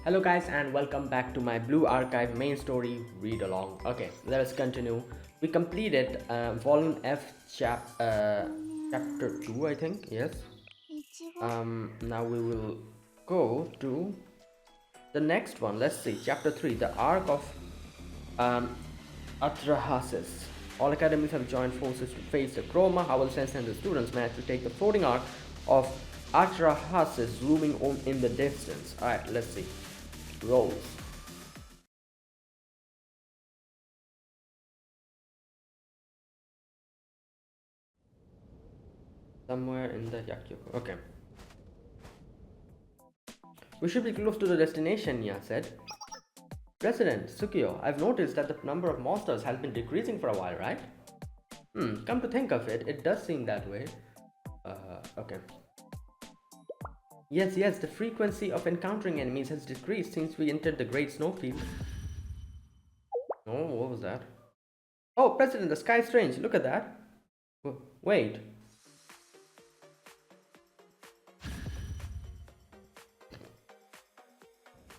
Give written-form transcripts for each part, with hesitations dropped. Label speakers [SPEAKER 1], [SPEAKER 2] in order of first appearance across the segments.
[SPEAKER 1] Hello guys and welcome back to my Blue Archive main story read along. Okay, let us continue. We completed volume F chapter 2, I think. Yes. Now we will go to the next one. Let's see, chapter 3, the arc of um, Atrahasis. All academies have joined forces to face the Chroma. Howell Sense and the students managed to take the floating arc of Atrahasis looming on in the distance. Alright, let's see. Rolls. Somewhere in the Yakyoko. Okay. We should be close to the destination, Nya said. President, Tsukio, I've noticed that the number of monsters has been decreasing for a while, right? Come to think of it, it does seem that way. Okay. Yes, the frequency of encountering enemies has decreased since we entered the Great Snowfield. Oh, what was that? Oh, President, the sky is strange. Look at that. Wait.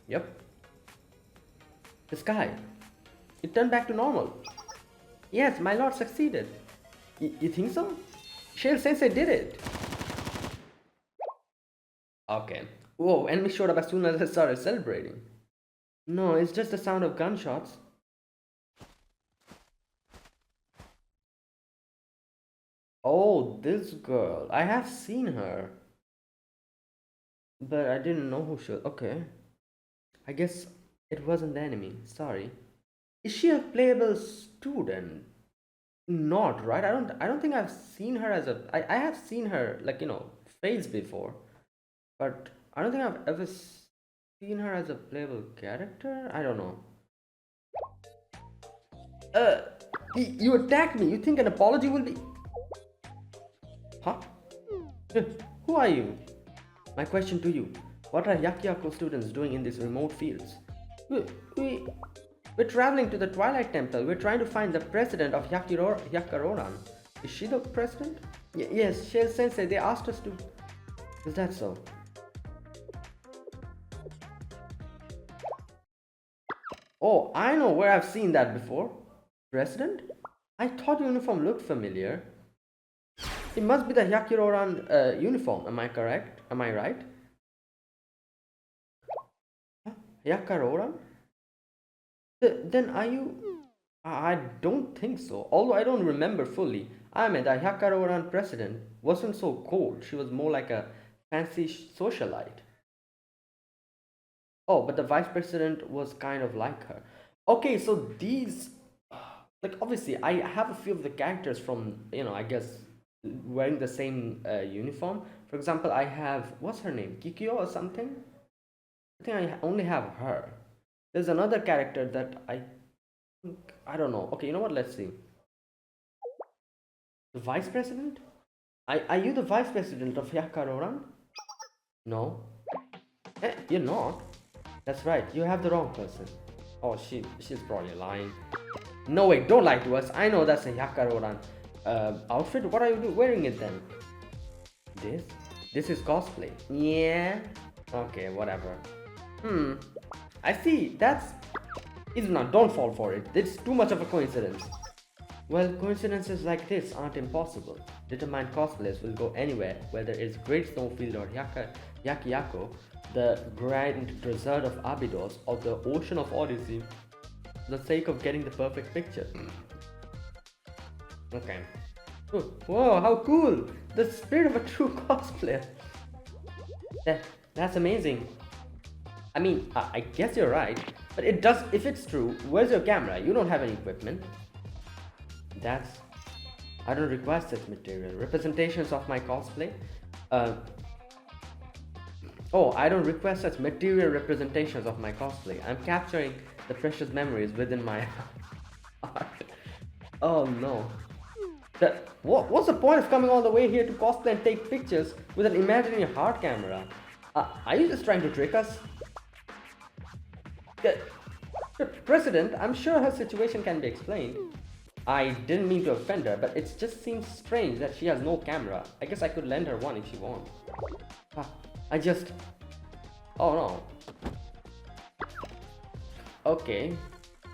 [SPEAKER 1] Yep. The sky. It turned back to normal. Yes, my lord succeeded. You think so? Shale Sensei did it. Okay. Whoa, enemy showed up as soon as I started celebrating. No, it's just the sound of gunshots. Oh, this girl. I have seen her. But I didn't know who she was. Okay. I guess it wasn't the enemy. Sorry. Is she a playable student? Not right. I don't think I've seen her as a I have seen her like face before. But I don't think I've ever seen her as a playable character. I don't know. Uh you attacked me. You think an apology will be Huh? Who are you? My question to you. What are Yakyako students doing in these remote fields? We, we're traveling to the Twilight Temple. We're trying to find the president of Yakaroran. Is she the president? Yes, Shale Sensei, they asked us to... Is that so? Oh, I know where I've seen that before. President? I thought uniform looked familiar. It must be the Yakiroran uniform, am I correct? Am I right? Huh? Yakaroran? Then are you... I don't think so. Although I don't remember fully. I mean, the Yakaroran president wasn't so cold. She was more like a fancy socialite. Oh, but the vice president was kind of like her. Okay, so these... Like, obviously, I have a few of the characters from, I guess, wearing the same uniform. For example, I have... What's her name? Kikyo or something? I think I only have her. There's another character that I think... I don't know. Okay, you know what? Let's see. The vice president? Are you the vice president of Yakaroran? No. You're not. That's right. You have the wrong person. Oh, she's probably lying. No, wait. Don't lie to us. I know that's a Yakaroran outfit. What are you wearing it then? This is cosplay. Yeah. Okay, whatever. I see. That's... Izuna, don't fall for it. It's too much of a coincidence. Well, coincidences like this aren't impossible. Determined cosplayers will go anywhere, whether it's Great Snowfield or Yakiyako, the Grand Desert of Abydos, or the Ocean of Odyssey, for the sake of getting the perfect picture. Okay. Whoa, how cool! The spirit of a true cosplayer. That's amazing. I mean, I guess you're right, but it does. If it's true, where's your camera? You don't have any equipment. I don't require such material. Representations of my cosplay? Oh, I don't request such material representations of my cosplay. I'm capturing the precious memories within my heart. Oh no. What's the point of coming all the way here to cosplay and take pictures with an imaginary hard camera? Are you just trying to trick us? President, I'm sure her situation can be explained. I didn't mean to offend her, but it just seems strange that she has no camera. I guess I could lend her one if she wants. I just... Oh no. Okay.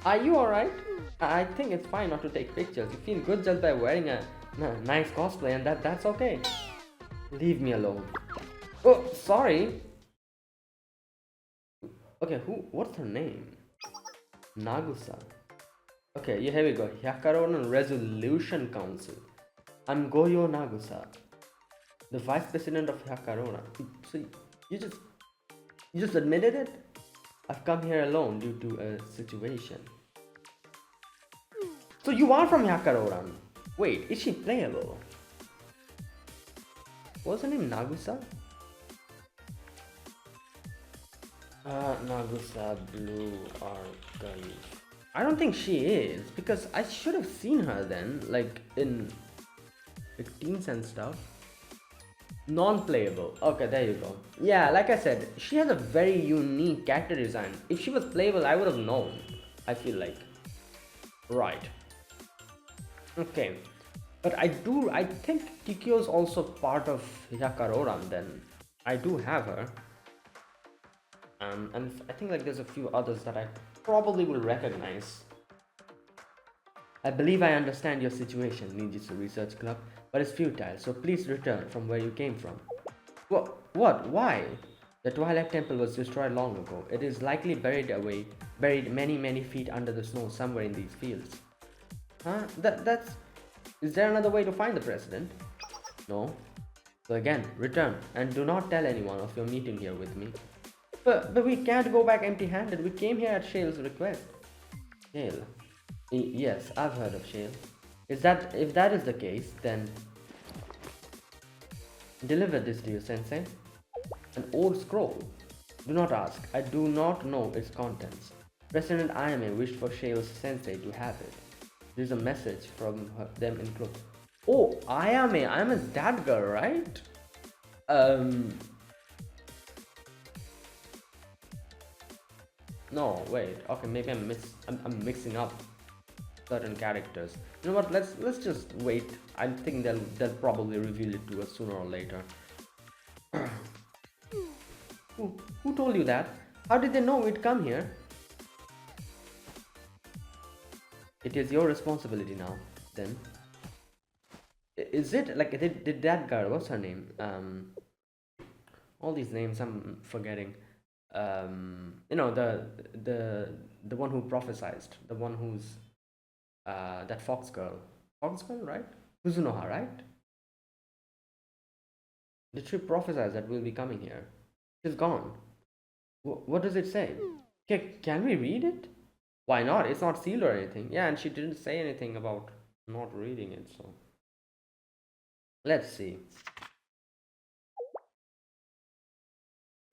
[SPEAKER 1] Are you alright? I think it's fine not to take pictures. You feel good just by wearing a nice cosplay, and that's okay. Leave me alone. Oh, sorry. Okay, what's her name? Nagusa. Okay, yeah, here we go. Hyakaroran Resolution Council. I'm Goyo Nagusa, the vice president of Hyakarona. So you just you just admitted it? I've come here alone due to a situation. So you are from Hyakaroran. Wait, is she playable? What's her name? Nagusa? Nagusa Blue Archive. I don't think she is, because I should have seen her then, like in 15s and stuff. Non-playable. Okay, there you go. Yeah, like I said, she has a very unique character design. If she was playable, I would have known. I feel like. Right. Okay. But I think Kikyo is also part of Hyakaroran then. I do have her. And I think like there's a few others that I probably will recognize. I believe I understand your situation, Ninjutsu Research Club, but it's futile, so please return from where you came from. What? Why? The Twilight Temple was destroyed long ago. It is likely buried many feet under the snow somewhere in these fields. Huh? Is there another way to find the president? No. So again, return, and do not tell anyone of your meeting here with me. But we can't go back empty-handed. We came here at Shale's request. Shale? Yes, I've heard of Shale. If that is the case, then deliver this to you, Sensei. An old scroll. Do not ask. I do not know its contents. President Ayame wished for Shale's Sensei to have it. There's a message from them enclosed. Oh, Ayame's that girl, right? No, wait. Okay, maybe I'm mixing up certain characters. You know what? Let's just wait. I think they'll probably reveal it to us sooner or later. Who told you that? How did they know we'd come here? It is your responsibility now. Then. Is it like did that girl? What's her name? All these names I'm forgetting. You know, the one who prophesized, the one who's that fox girl, right? Kuzunoha, right? Did she prophesize that we'll be coming here? She's gone. What does it say? Can we read it? Why not? It's not sealed or anything. Yeah, and she didn't say anything about not reading it, so let's see.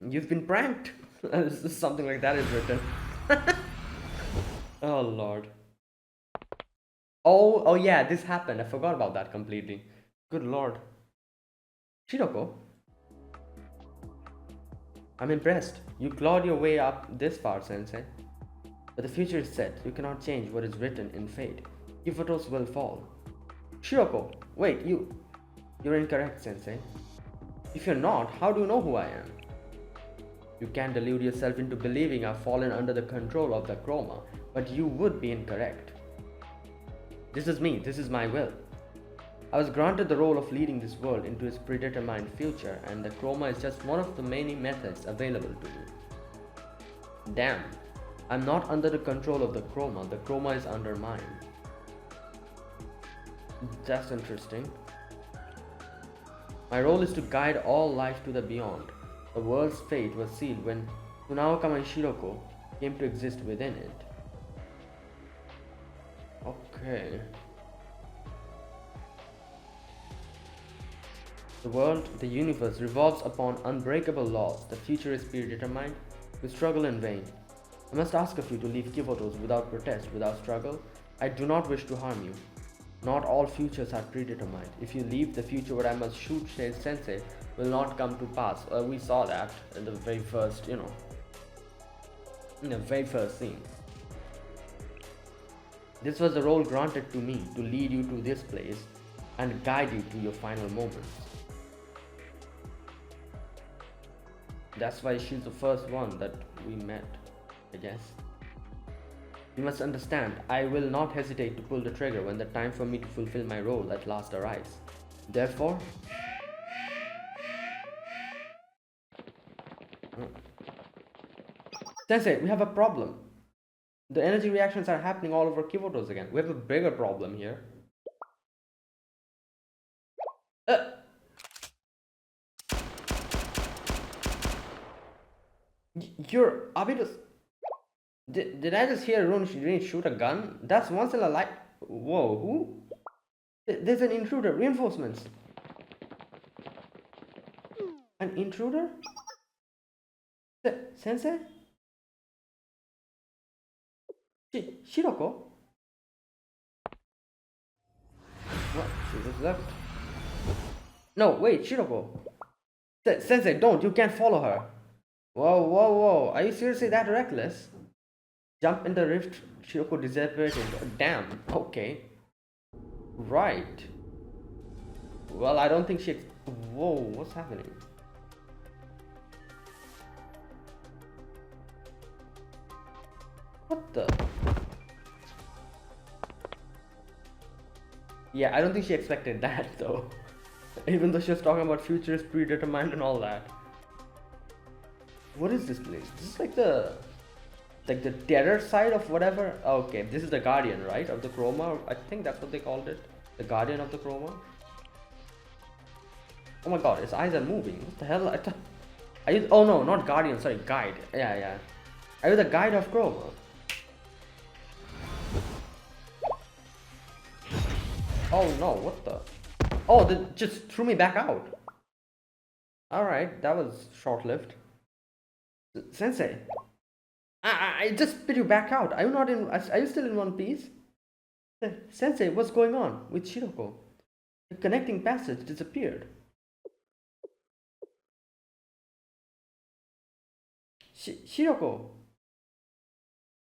[SPEAKER 1] You've been pranked. Something like that is written. Oh lord. Oh yeah, this happened. I forgot about that completely. Good lord. Shiroko, I'm impressed. You clawed your way up this far, Sensei. But the future is set. You cannot change what is written in fate. Kifotos will fall. Shiroko, wait, you're incorrect, Sensei. If you're not, how do you know who I am? You can't delude yourself into believing I've fallen under the control of the Chroma, but you would be incorrect. This is me, this is my will. I was granted the role of leading this world into its predetermined future, and the Chroma is just one of the many methods available to me. Damn, I'm not under the control of the Chroma is under mine. That's interesting. My role is to guide all life to the beyond. The world's fate was sealed when Tsunaoka and Shiroko came to exist within it. Okay. The world, the universe, revolves upon unbreakable laws. The future is predetermined. We struggle in vain. I must ask of you to leave Kivotos without protest, without struggle. I do not wish to harm you. Not all futures are predetermined. If you leave, the future where I must shoot Shale Sensei will not come to pass. We saw that in the very first, in the very first scene. This was the role granted to me, to lead you to this place and guide you to your final moments. That's why she's the first one that we met, I guess. You must understand, I will not hesitate to pull the trigger when the time for me to fulfill my role at last arrives. Therefore, Sensei, we have a problem. The energy reactions are happening all over Kivotos again. We have a bigger problem here. Uh, you're Abidus. Did I just hear Ron shoot a gun? That's once in a life. Whoa, who? There's an intruder. Reinforcements. An intruder? Sensei? Shiroko? What? She just left. No, wait, Shiroko. Sensei, don't. You can't follow her. Whoa, whoa, whoa. Are you seriously that reckless? Jump in the rift. Shiroko disappeared. Damn. Okay. Right. Well, I don't think she... Whoa, what's happening? What the? Yeah, I don't think she expected that though. Even though she was talking about future is predetermined and all that. What is this place? This is like the terror side of whatever. Okay, this is the guardian, right? Of the chroma. I think that's what they called it. The guardian of the chroma. Oh my god, his eyes are moving. What the hell? Are you? Oh no, not guardian. Sorry, guide. Yeah, yeah. Are you the guide of chroma? Oh no, what the? Oh, they just threw me back out. Alright, that was short-lived. Sensei, I just spit you back out. Are you not in? Are you still in one piece? Sensei, what's going on with Shiroko? The connecting passage disappeared. Shiroko.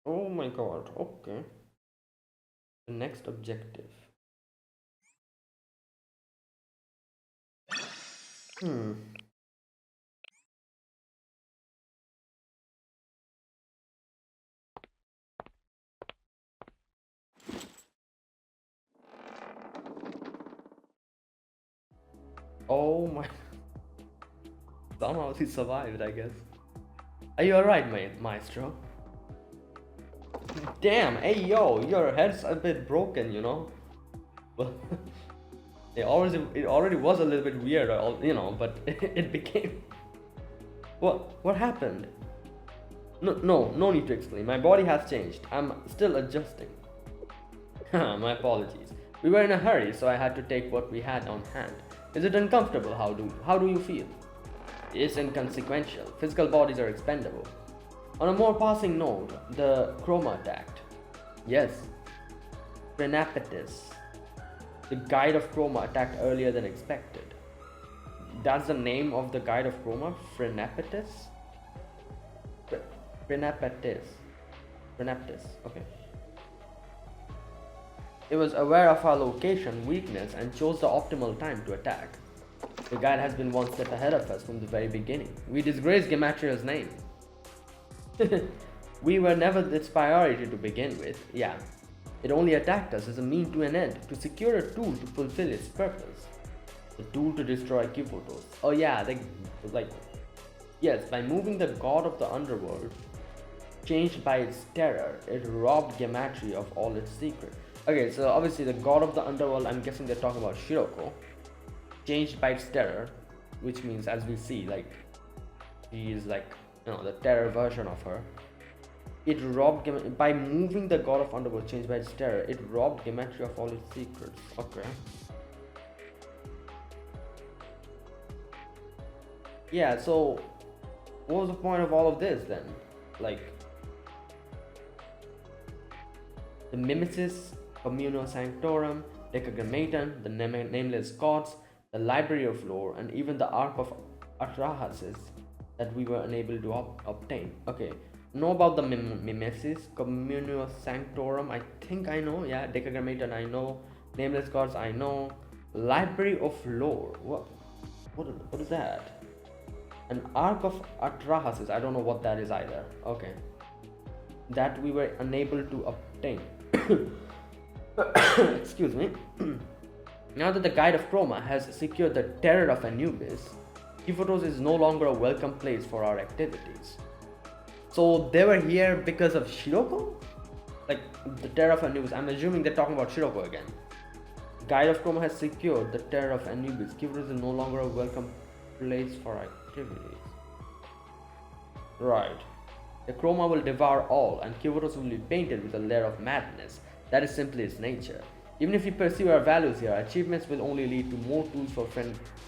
[SPEAKER 1] Oh my god. Okay. The next objective. Oh my. Somehow he survived, I guess. Are you alright, Maestro? Damn, hey yo, your head's a bit broken, you know? Well, it already was a little bit weird, you know, but it became... What happened? No need to explain. My body has changed. I'm still adjusting. My apologies. We were in a hurry, so I had to take what we had on hand. Is it uncomfortable? How do you feel? It's inconsequential. Physical bodies are expendable. On a more passing note, the chroma attacked. Yes. Phrenapetis. The guide of chroma attacked earlier than expected. That's the name of the guide of chroma? Phrenapetis? Phrenapetis. Okay. It was aware of our location, weakness, and chose the optimal time to attack. The guide has been one step ahead of us from the very beginning. We disgraced Gematria's name. We were never its priority to begin with, yeah. It only attacked us as a mean to an end, to secure a tool to fulfill its purpose. The tool to destroy Kivotos. Oh yeah, yes, by moving the god of the underworld, changed by its terror, it robbed Gematria of all its secrets. Okay, so obviously the god of the underworld, I'm guessing they're talking about Shiroko, changed by its terror, which means, as we see, like, she is like, you know, the terror version of her. It robbed by moving the god of underworld, changed by its terror, it robbed Gematria of all its secrets. Okay. Yeah, so what was the point of all of this then? Like, the Mimesis, Communio Sanctorum, Decagrammaton, the Nameless Gods, the Library of Lore, and even the Ark of Atrahasis that we were unable to obtain. Okay, know about the Mimesis, Communio Sanctorum, I think I know, yeah, Decagrammaton I know, Nameless Gods I know, Library of Lore, what is that? An Ark of Atrahasis, I don't know what that is either. Okay. that we were unable to obtain. Excuse me. Now that the Guide of Chroma has secured the terror of Anubis, Keyphotos is no longer a welcome place for our activities. So they were here because of Shiroko? Like the terror of Anubis. I'm assuming they're talking about Shiroko again. Guide of Chroma has secured the terror of Anubis. Keyphotos is no longer a welcome place for our activities. Right. The Chroma will devour all, and Keyphotos will be painted with a layer of madness. That is simply its nature. Even if we pursue our values here, achievements will only lead to more tools for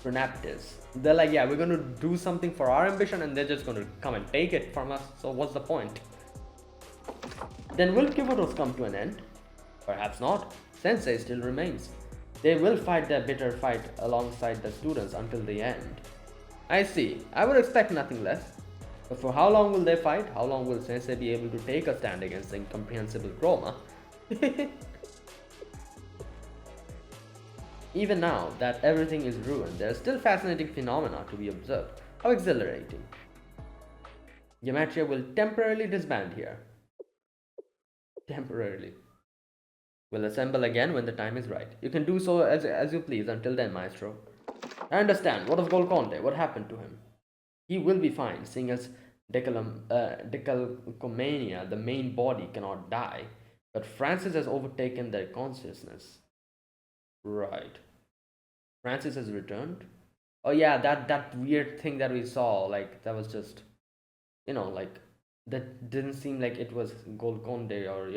[SPEAKER 1] Phronaptis. They're like, yeah, we're going to do something for our ambition, and they're just going to come and take it from us. So what's the point? Then will Keyphotos come to an end? Perhaps not. Sensei still remains. They will fight their bitter fight alongside the students until the end. I see. I would expect nothing less. But for how long will they fight? How long will Sensei be able to take a stand against the incomprehensible Chroma? Even now that everything is ruined, there are still fascinating phenomena to be observed. How exhilarating. Gematria will temporarily disband here. Temporarily. We'll assemble again when the time is right. You can do so as you please until then, Maestro. I understand. What of Golconde? What happened to him? He will be fine, seeing as Decalcomania, the main body, cannot die. But Francis has overtaken their consciousness. Right. Francis has returned. Oh yeah, that weird thing that we saw, like that was just, like that didn't seem like it was Golconde or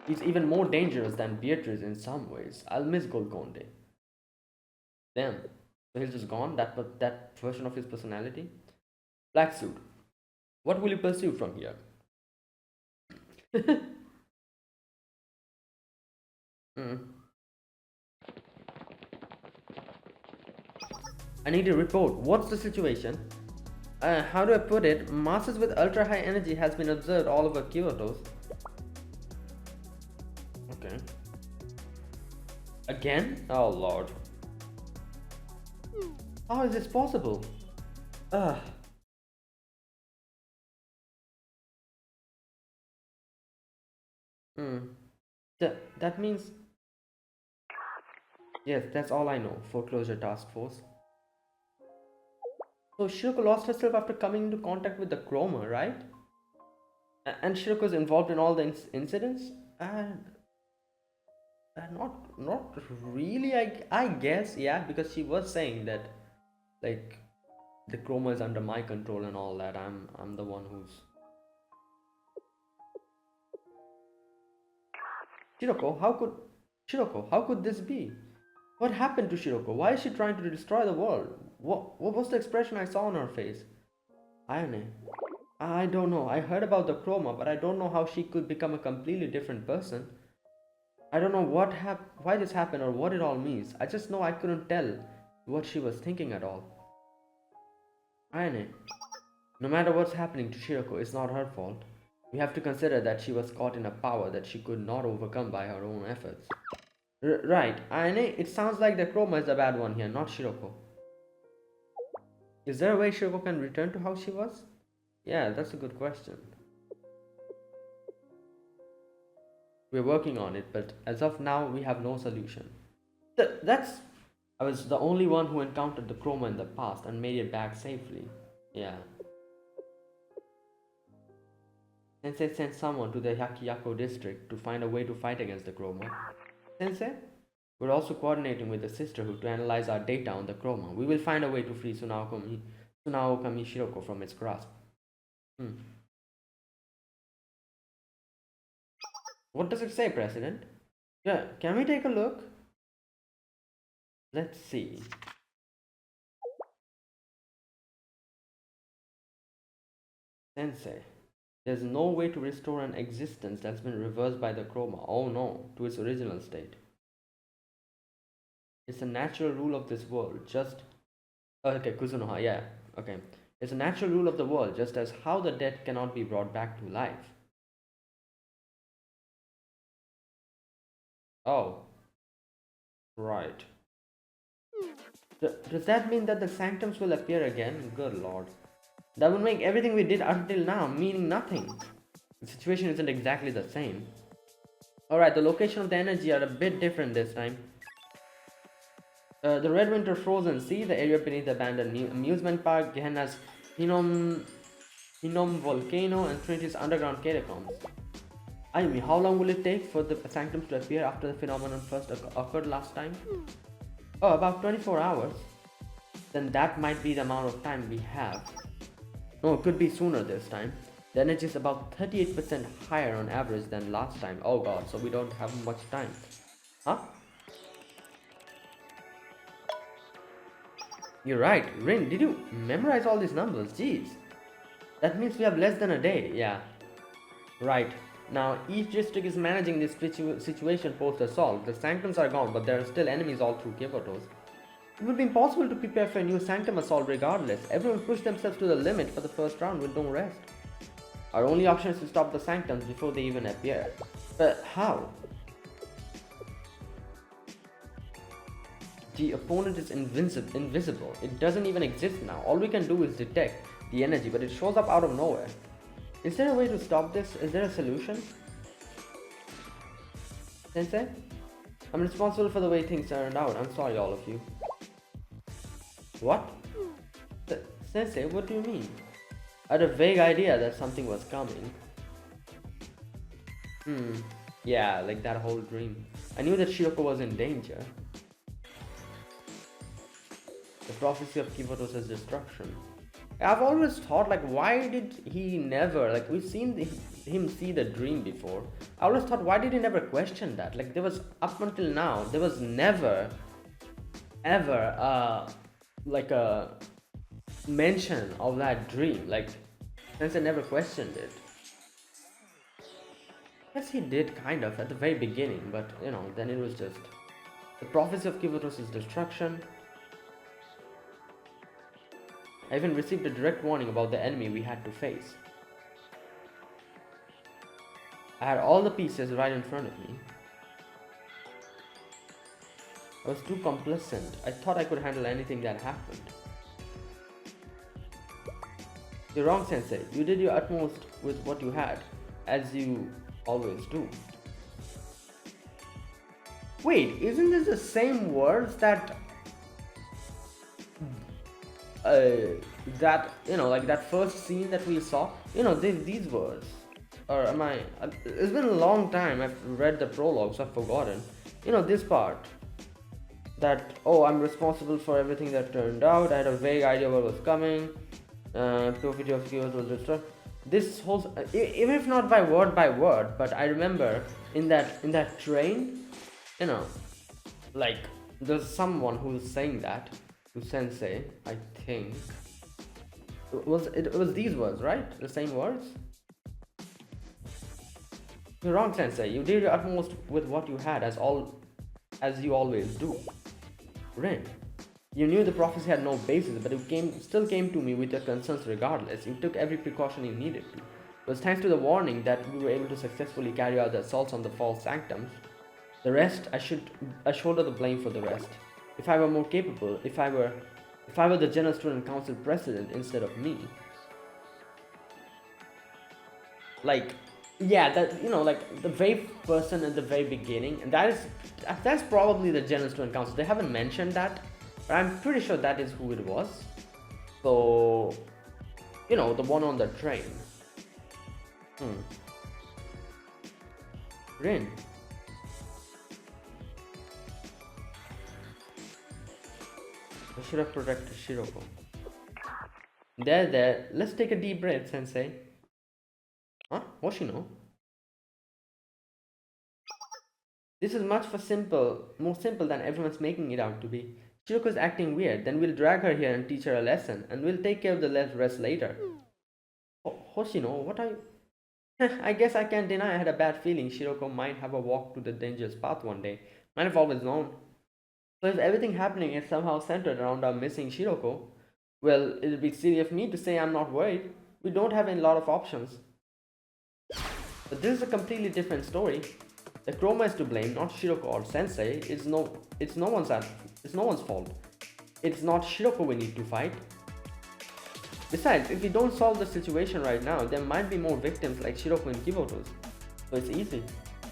[SPEAKER 1] He's even more dangerous than Beatrice in some ways. I'll miss Golconde. Damn. So he's just gone. That version of his personality. Black suit. What will you pursue from here? I need a report. What's the situation? How do I put it? Masses with ultra high energy has been observed all over Kyoto. Okay. Again? Oh lord. How is this possible? Ugh. That means... Yes, that's all I know. Foreclosure Task Force. So Shiroko lost herself after coming into contact with the Chroma, right? And Shiroko's involved in all the incidents? Not really, I guess, yeah, because she was saying that, like, the Chroma is under my control and all that. I'm the one who's... Shiroko, how could this be? What happened to Shiroko? Why is she trying to destroy the world? What was the expression I saw on her face? Ayane. I don't know. I heard about the Chroma, but I don't know how she could become a completely different person. I don't know why this happened or what it all means. I just know I couldn't tell what she was thinking at all. Ayane. No matter what's happening to Shiroko, it's not her fault. We have to consider that she was caught in a power that she could not overcome by her own efforts. Right, Ayane, it sounds like the Chroma is the bad one here, not Shiroko. Is there a way Shiroko can return to how she was? Yeah, that's a good question. We're working on it, but as of now, we have no solution. I was the only one who encountered the Chroma in the past and made it back safely. Yeah. Sensei sent someone to the Hyakkyako district to find a way to fight against the Chroma. Sensei? We're also coordinating with the Sisterhood to analyze our data on the Chroma. We will find a way to free Tsunaokami Shiroko from its grasp. What does it say, President? Yeah, can we take a look? Let's see. Sensei, there's no way to restore an existence that's been reversed by the Chroma. Oh no, to its original state. It's a natural rule of this world, just... Okay, Kuzunoha, yeah, okay. It's a natural rule of the world, just as how the dead cannot be brought back to life. Oh. Right. Does that mean that the sanctums will appear again? Good lord. That would make everything we did until now meaning nothing. The situation isn't exactly the same. Alright, the location of the energy are a bit different this time. The Red Winter Frozen Sea, the area beneath the abandoned amusement park, Gehenna's Hinnom volcano, and Trinity's underground catacombs. Ayumi, how long will it take for the sanctums to appear after the phenomenon first occurred last time? Oh, about 24 hours. Then that might be the amount of time we have. No, it could be sooner this time. The energy is about 38% higher on average than last time. Oh god, so we don't have much time. Huh? You're right. Rin, did you memorize all these numbers? Jeez. That means we have less than a day. Yeah. Right. Now, each district is managing this situation post-assault. The sanctums are gone, but there are still enemies all through Kivotos. It would be impossible to prepare for a new sanctum assault regardless. Everyone pushed themselves to the limit for the first round with no rest. Our only option is to stop the sanctums before they even appear. But how? The opponent is invisible. It doesn't even exist now. All we can do is detect the energy, but it shows up out of nowhere. Is there a way to stop this? Is there a solution? Sensei? I'm responsible for the way things turned out. I'm sorry, all of you. What? Sensei, what do you mean? I had a vague idea that something was coming. Yeah, like that whole dream. I knew that Shiroko was in danger. The prophecy of Kivotos' destruction. I've always thought, like, why did he never, like, we've seen him see the dream before. I always thought, why did he never question that? Like, there was, up until now, there was never, ever, like a mention of that dream. Like, Sensei never questioned it. Yes, he did, kind of, at the very beginning, but, you know, then it was just the prophecy of Kivotos' destruction. I even received a direct warning about the enemy we had to face. I had all the pieces right in front of me. I was too complacent. I thought I could handle anything that happened. You're wrong, Sensei. You did your utmost with what you had, as you always do. Wait, isn't this the same words that you know, like that first scene that we saw? You know, these words. Or am I... it's been a long time I've read the prologue, so I've forgotten. You know, this part. That, oh, I'm responsible for everything that turned out. I had a vague idea what was coming. Prophecy of Kivotos was destroyed. This whole... even if not by word, but I remember in that train, you know, like, there's someone who's saying that to Sensei, I think. It was these words, right? The same words? You're wrong, Sensei. You did your utmost with what you had, as you always do. Rin, you knew the prophecy had no basis, but you still came to me with your concerns regardless. You took every precaution you needed to. It was thanks to the warning that we were able to successfully carry out the assaults on the false sanctums. The rest, I shoulder the blame for the rest. If I were more capable, if I were the General Student Council president instead of me. Like, yeah, that, you know, like the very person at the very beginning, and that's probably the General Student Council. They haven't mentioned that, but I'm pretty sure that is who it was. So, you know, the one on the train. Rin. I should have protected Shiroko. There. Let's take a deep breath, Sensei. Huh? Hoshino? This is more simple than everyone's making it out to be. Shiroko's acting weird, then we'll drag her here and teach her a lesson, and we'll take care of the rest later. Hoshino, what are you... I guess I can't deny I had a bad feeling Shiroko might have a walk to the dangerous path one day. Might have always known. So if everything happening is somehow centered around our missing Shiroko, well, it'll be silly of me to say I'm not worried. We don't have a lot of options. But this is a completely different story. The Chroma is to blame, not Shiroko or Sensei. It's no one's fault. It's not Shiroko we need to fight. Besides, if we don't solve the situation right now, there might be more victims like Shiroko and Kibotos. So it's easy.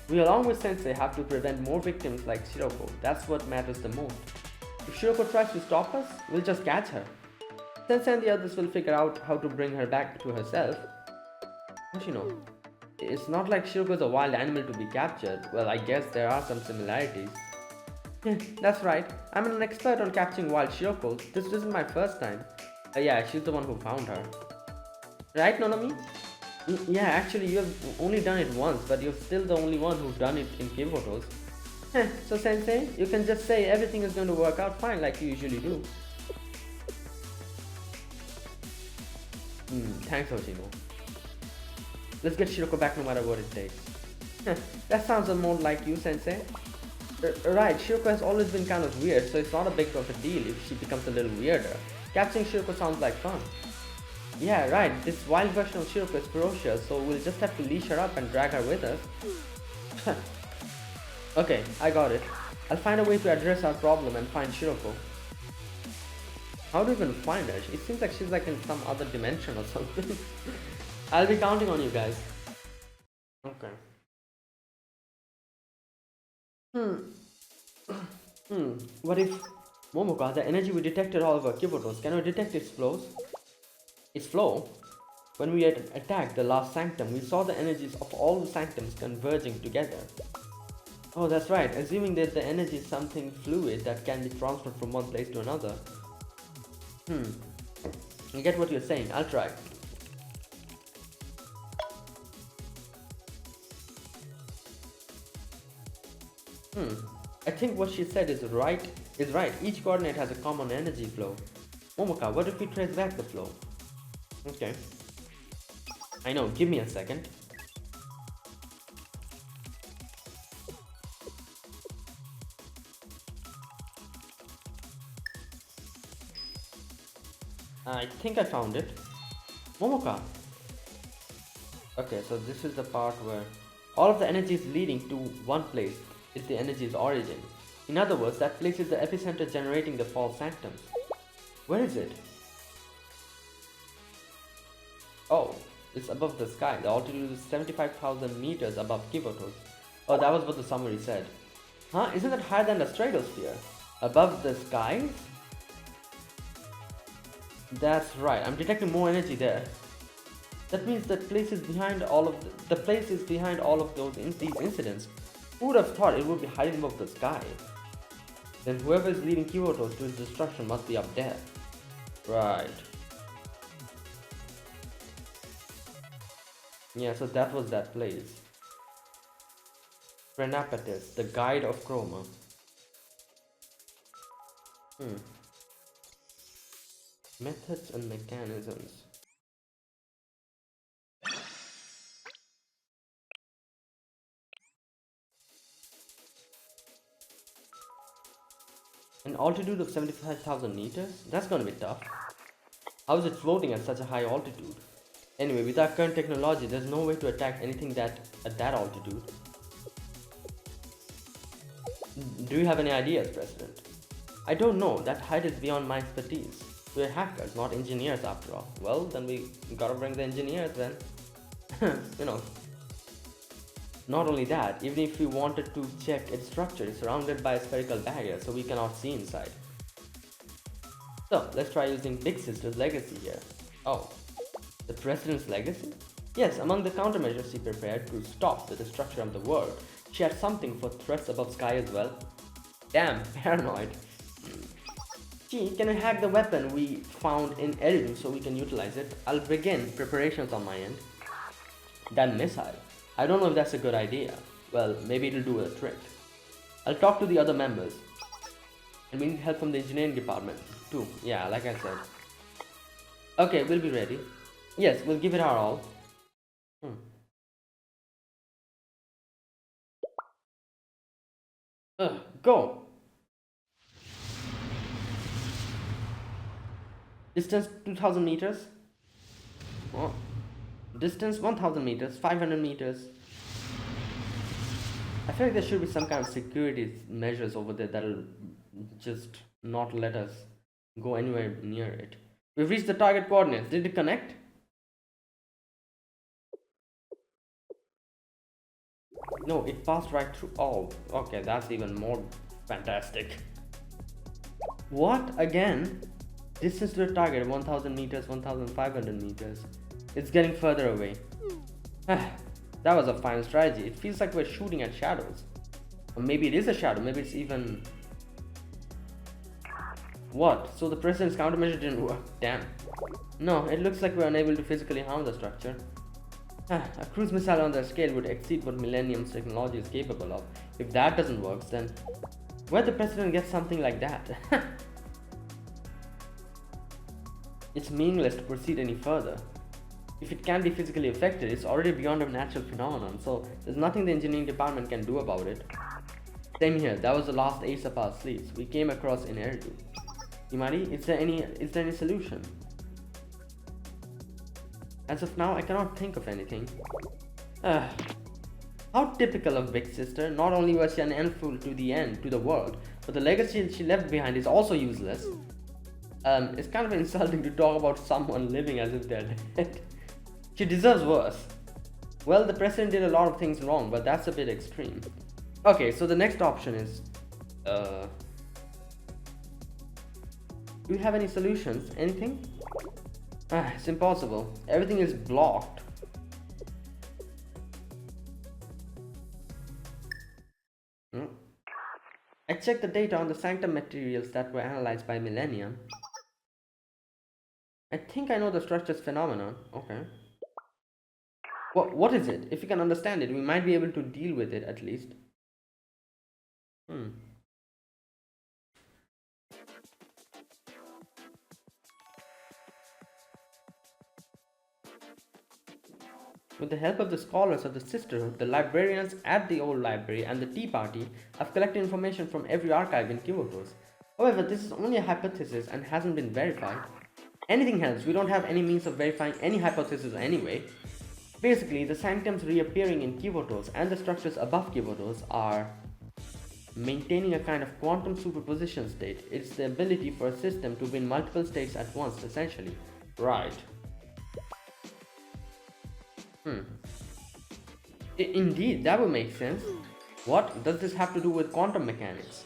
[SPEAKER 1] We along with Sensei have to prevent more victims like Shiroko. That's what matters the most. If Shiroko tries to stop us, we'll just catch her. Sensei and the others will figure out how to bring her back to herself. Don't you know? It's not like Shiroko is a wild animal to be captured. Well, I guess there are some similarities. That's right. I'm an expert on capturing wild Shirokos. This isn't my first time. Yeah, she's the one who found her. Right, Nonami? Yeah, actually, you have only done it once, but you're still the only one who's done it in cave photos. So, Sensei, you can just say everything is going to work out fine like you usually do. Thanks, Hoshino. Let's get Shiroko back no matter what it takes. That sounds more like you, Sensei. Right, Shiroko has always been kind of weird, so it's not a big of a deal if she becomes a little weirder. Capturing Shiroko sounds like fun. Yeah, right, this wild version of Shiroko is ferocious, so we'll just have to leash her up and drag her with us. Okay, I got it. I'll find a way to address our problem and find Shiroko. How do we even find her? It seems like she's like in some other dimension or something. I'll be counting on you guys. Okay. What if Momoka, the energy we detected all over Kibotos, can we detect its flows? Its flow? When we had attacked the last sanctum, we saw the energies of all the sanctums converging together. Oh, that's right. Assuming that the energy is something fluid that can be transferred from one place to another. I get what you're saying. I'll try. I think what she said is right. Each coordinate has a common energy flow. Momoka, what if we trace back the flow? Okay. I know, give me a second. I think I found it. Momoka! Okay, so this is the part where all of the energy is leading to one place. Is the energy's origin. In other words, that place is the epicenter generating the false sanctums. Where is it? Oh, it's above the sky. The altitude is 75,000 meters above Kibotos. Oh, that was what the summary said. Huh? Isn't that higher than the stratosphere? Above the skies? That's right. I'm detecting more energy there. That means that place is behind all of the place is behind all of these incidents. Who would have thought it would be hiding above the sky? Then whoever is leading Kibotos to its destruction must be up there. Right. Yeah, so that was that place. Phrenapatis, the guide of Chroma. Methods and mechanisms. An altitude of 75,000 meters? That's gonna be tough. How is it floating at such a high altitude? Anyway, with our current technology, there's no way to attack anything at that altitude. Do you have any ideas, President? I don't know. That height is beyond my expertise. We're hackers, not engineers after all. Well, then we gotta bring the engineers then. You know. Not only that, even if we wanted to check its structure, it's surrounded by a spherical barrier, so we cannot see inside. So, let's try using Big Sister's legacy here. Oh, the President's legacy? Yes, among the countermeasures she prepared to stop the destruction of the world, she had something for threats above sky as well. Damn, paranoid. Gee, can I hack the weapon we found in Eridu so we can utilize it? I'll begin preparations on my end. That missile. I don't know if that's a good idea. Well, maybe it'll do a trick. I'll talk to the other members. And we need help from the engineering department too. Yeah, like I said. Okay, we'll be ready. Yes, we'll give it our all. Go! Distance 2000 meters. Oh. Distance 1000 meters, 500 meters. I feel like there should be some kind of security measures over there that'll just not let us go anywhere near it. We've reached the target coordinates. Did it connect? No, it passed right through. Oh, okay, that's even more fantastic. What? Again? Distance to the target 1000 meters, 1500 meters. It's getting further away. That was a fine strategy. It feels like we're shooting at shadows. Or maybe it is a shadow, maybe it's even. What? So the president's countermeasure didn't work? Damn. No, it looks like we're unable to physically harm the structure. A cruise missile on their scale would exceed what Millennium's technology is capable of. If that doesn't work, then where'd the president get something like that? It's meaningless to proceed any further. If it can be physically affected, it's already beyond a natural phenomenon, so there's nothing the engineering department can do about it. Same here, that was the last ace up our sleeves. We came across in Eridu. Imari, is there any solution? As of now, I cannot think of anything. How typical of Big Sister. Not only was she an handful to the world, but the legacy she left behind is also useless. It's kind of insulting to talk about someone living as if they're dead. She deserves worse. Well, the president did a lot of things wrong, but that's a bit extreme. Okay, so the next option is... do you have any solutions? Anything? It's impossible. Everything is blocked. I checked the data on the Sanctum materials that were analyzed by Millennium. I think I know the structure's phenomenon. Okay. What is it? If we can understand it, we might be able to deal with it at least. With the help of the scholars of the Sisterhood, the librarians at the old library, and the Tea Party, I've collected information from every archive in Kivotos. However, this is only a hypothesis and hasn't been verified. Anything helps, we don't have any means of verifying any hypothesis anyway. Basically, the sanctums reappearing in Kivotos and the structures above Kivotos are maintaining a kind of quantum superposition state. It's the ability for a system to be in multiple states at once, essentially. Right. Indeed, that would make sense. What does this have to do with quantum mechanics?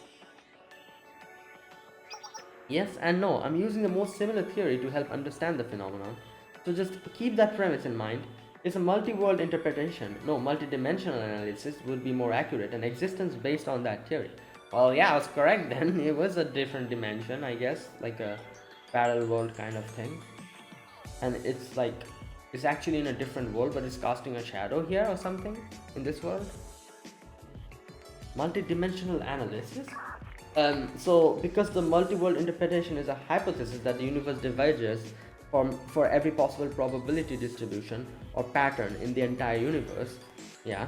[SPEAKER 1] Yes and no, I'm using the most similar theory to help understand the phenomenon. So just keep that premise in mind. It's a multi-world interpretation. No, multi-dimensional analysis would be more accurate, and existence based on that theory. Well, yeah, I was correct then. It was a different dimension, I guess, like a parallel world kind of thing. And it's like, it's actually in a different world, but it's casting a shadow here or something in this world. Multi-dimensional analysis? So because the multi-world interpretation is a hypothesis that the universe diverges for every possible probability distribution or pattern in the entire universe, yeah.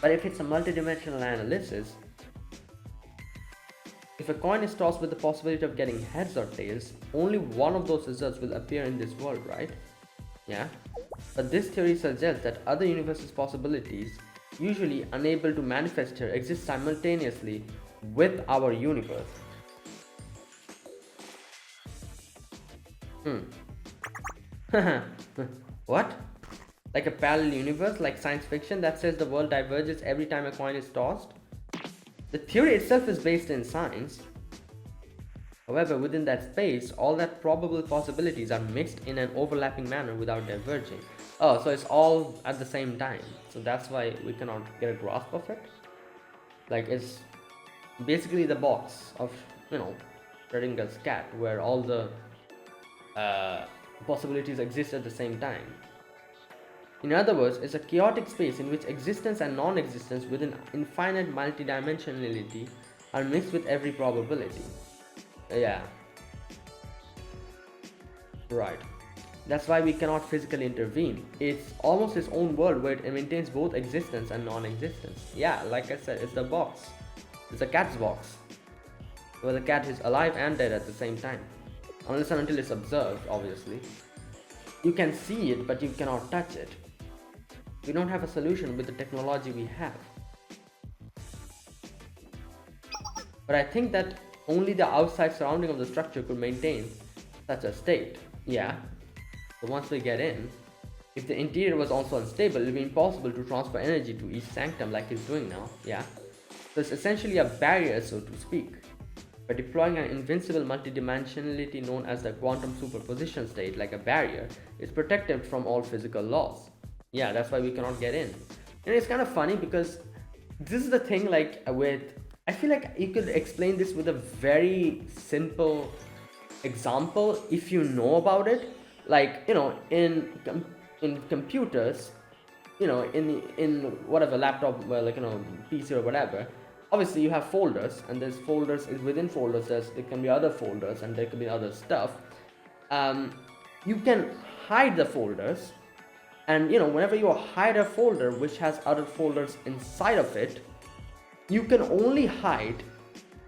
[SPEAKER 1] But if it's a multi-dimensional analysis, if a coin is tossed with the possibility of getting heads or tails, only one of those results will appear in this world, right? Yeah. But this theory suggests that other universes' possibilities, usually unable to manifest here, exist simultaneously with our universe. What? Like a parallel universe, like science fiction that says the world diverges every time a coin is tossed? The theory itself is based in science. However, within that space, all that probable possibilities are mixed in an overlapping manner without diverging. Oh, so it's all at the same time. So that's why we cannot get a grasp of it. Like, it's basically the box of, Schrödinger's cat, where all the possibilities exist at the same time. In other words, it's a chaotic space in which existence and non-existence within infinite multidimensionality are mixed with every probability. Yeah. Right. That's why we cannot physically intervene. It's almost its own world where it maintains both existence and non-existence. Yeah, like I said, it's the box. It's a cat's box, where the cat is alive and dead at the same time. Unless and until it's observed, obviously. You can see it, but you cannot touch it. We don't have a solution with the technology we have. But I think that only the outside surrounding of the structure could maintain such a state. Yeah. So once we get in, if the interior was also unstable, it would be impossible to transfer energy to each sanctum like he's doing now. Yeah. So it's essentially a barrier, so to speak. By deploying an invincible multidimensionality known as the quantum superposition state, like a barrier, it's protected from all physical laws. Yeah, that's why we cannot get in. And it's kind of funny because this is the thing, like with, I feel like you could explain this with a very simple example if you know about it. Like, you know, in computers, you know, in whatever laptop, well, like, you know, PC or whatever, obviously you have folders, and there's folders within folders. There can be other folders, and there can be other stuff. You can hide the folders, and you know, whenever you hide a folder which has other folders inside of it, you can only hide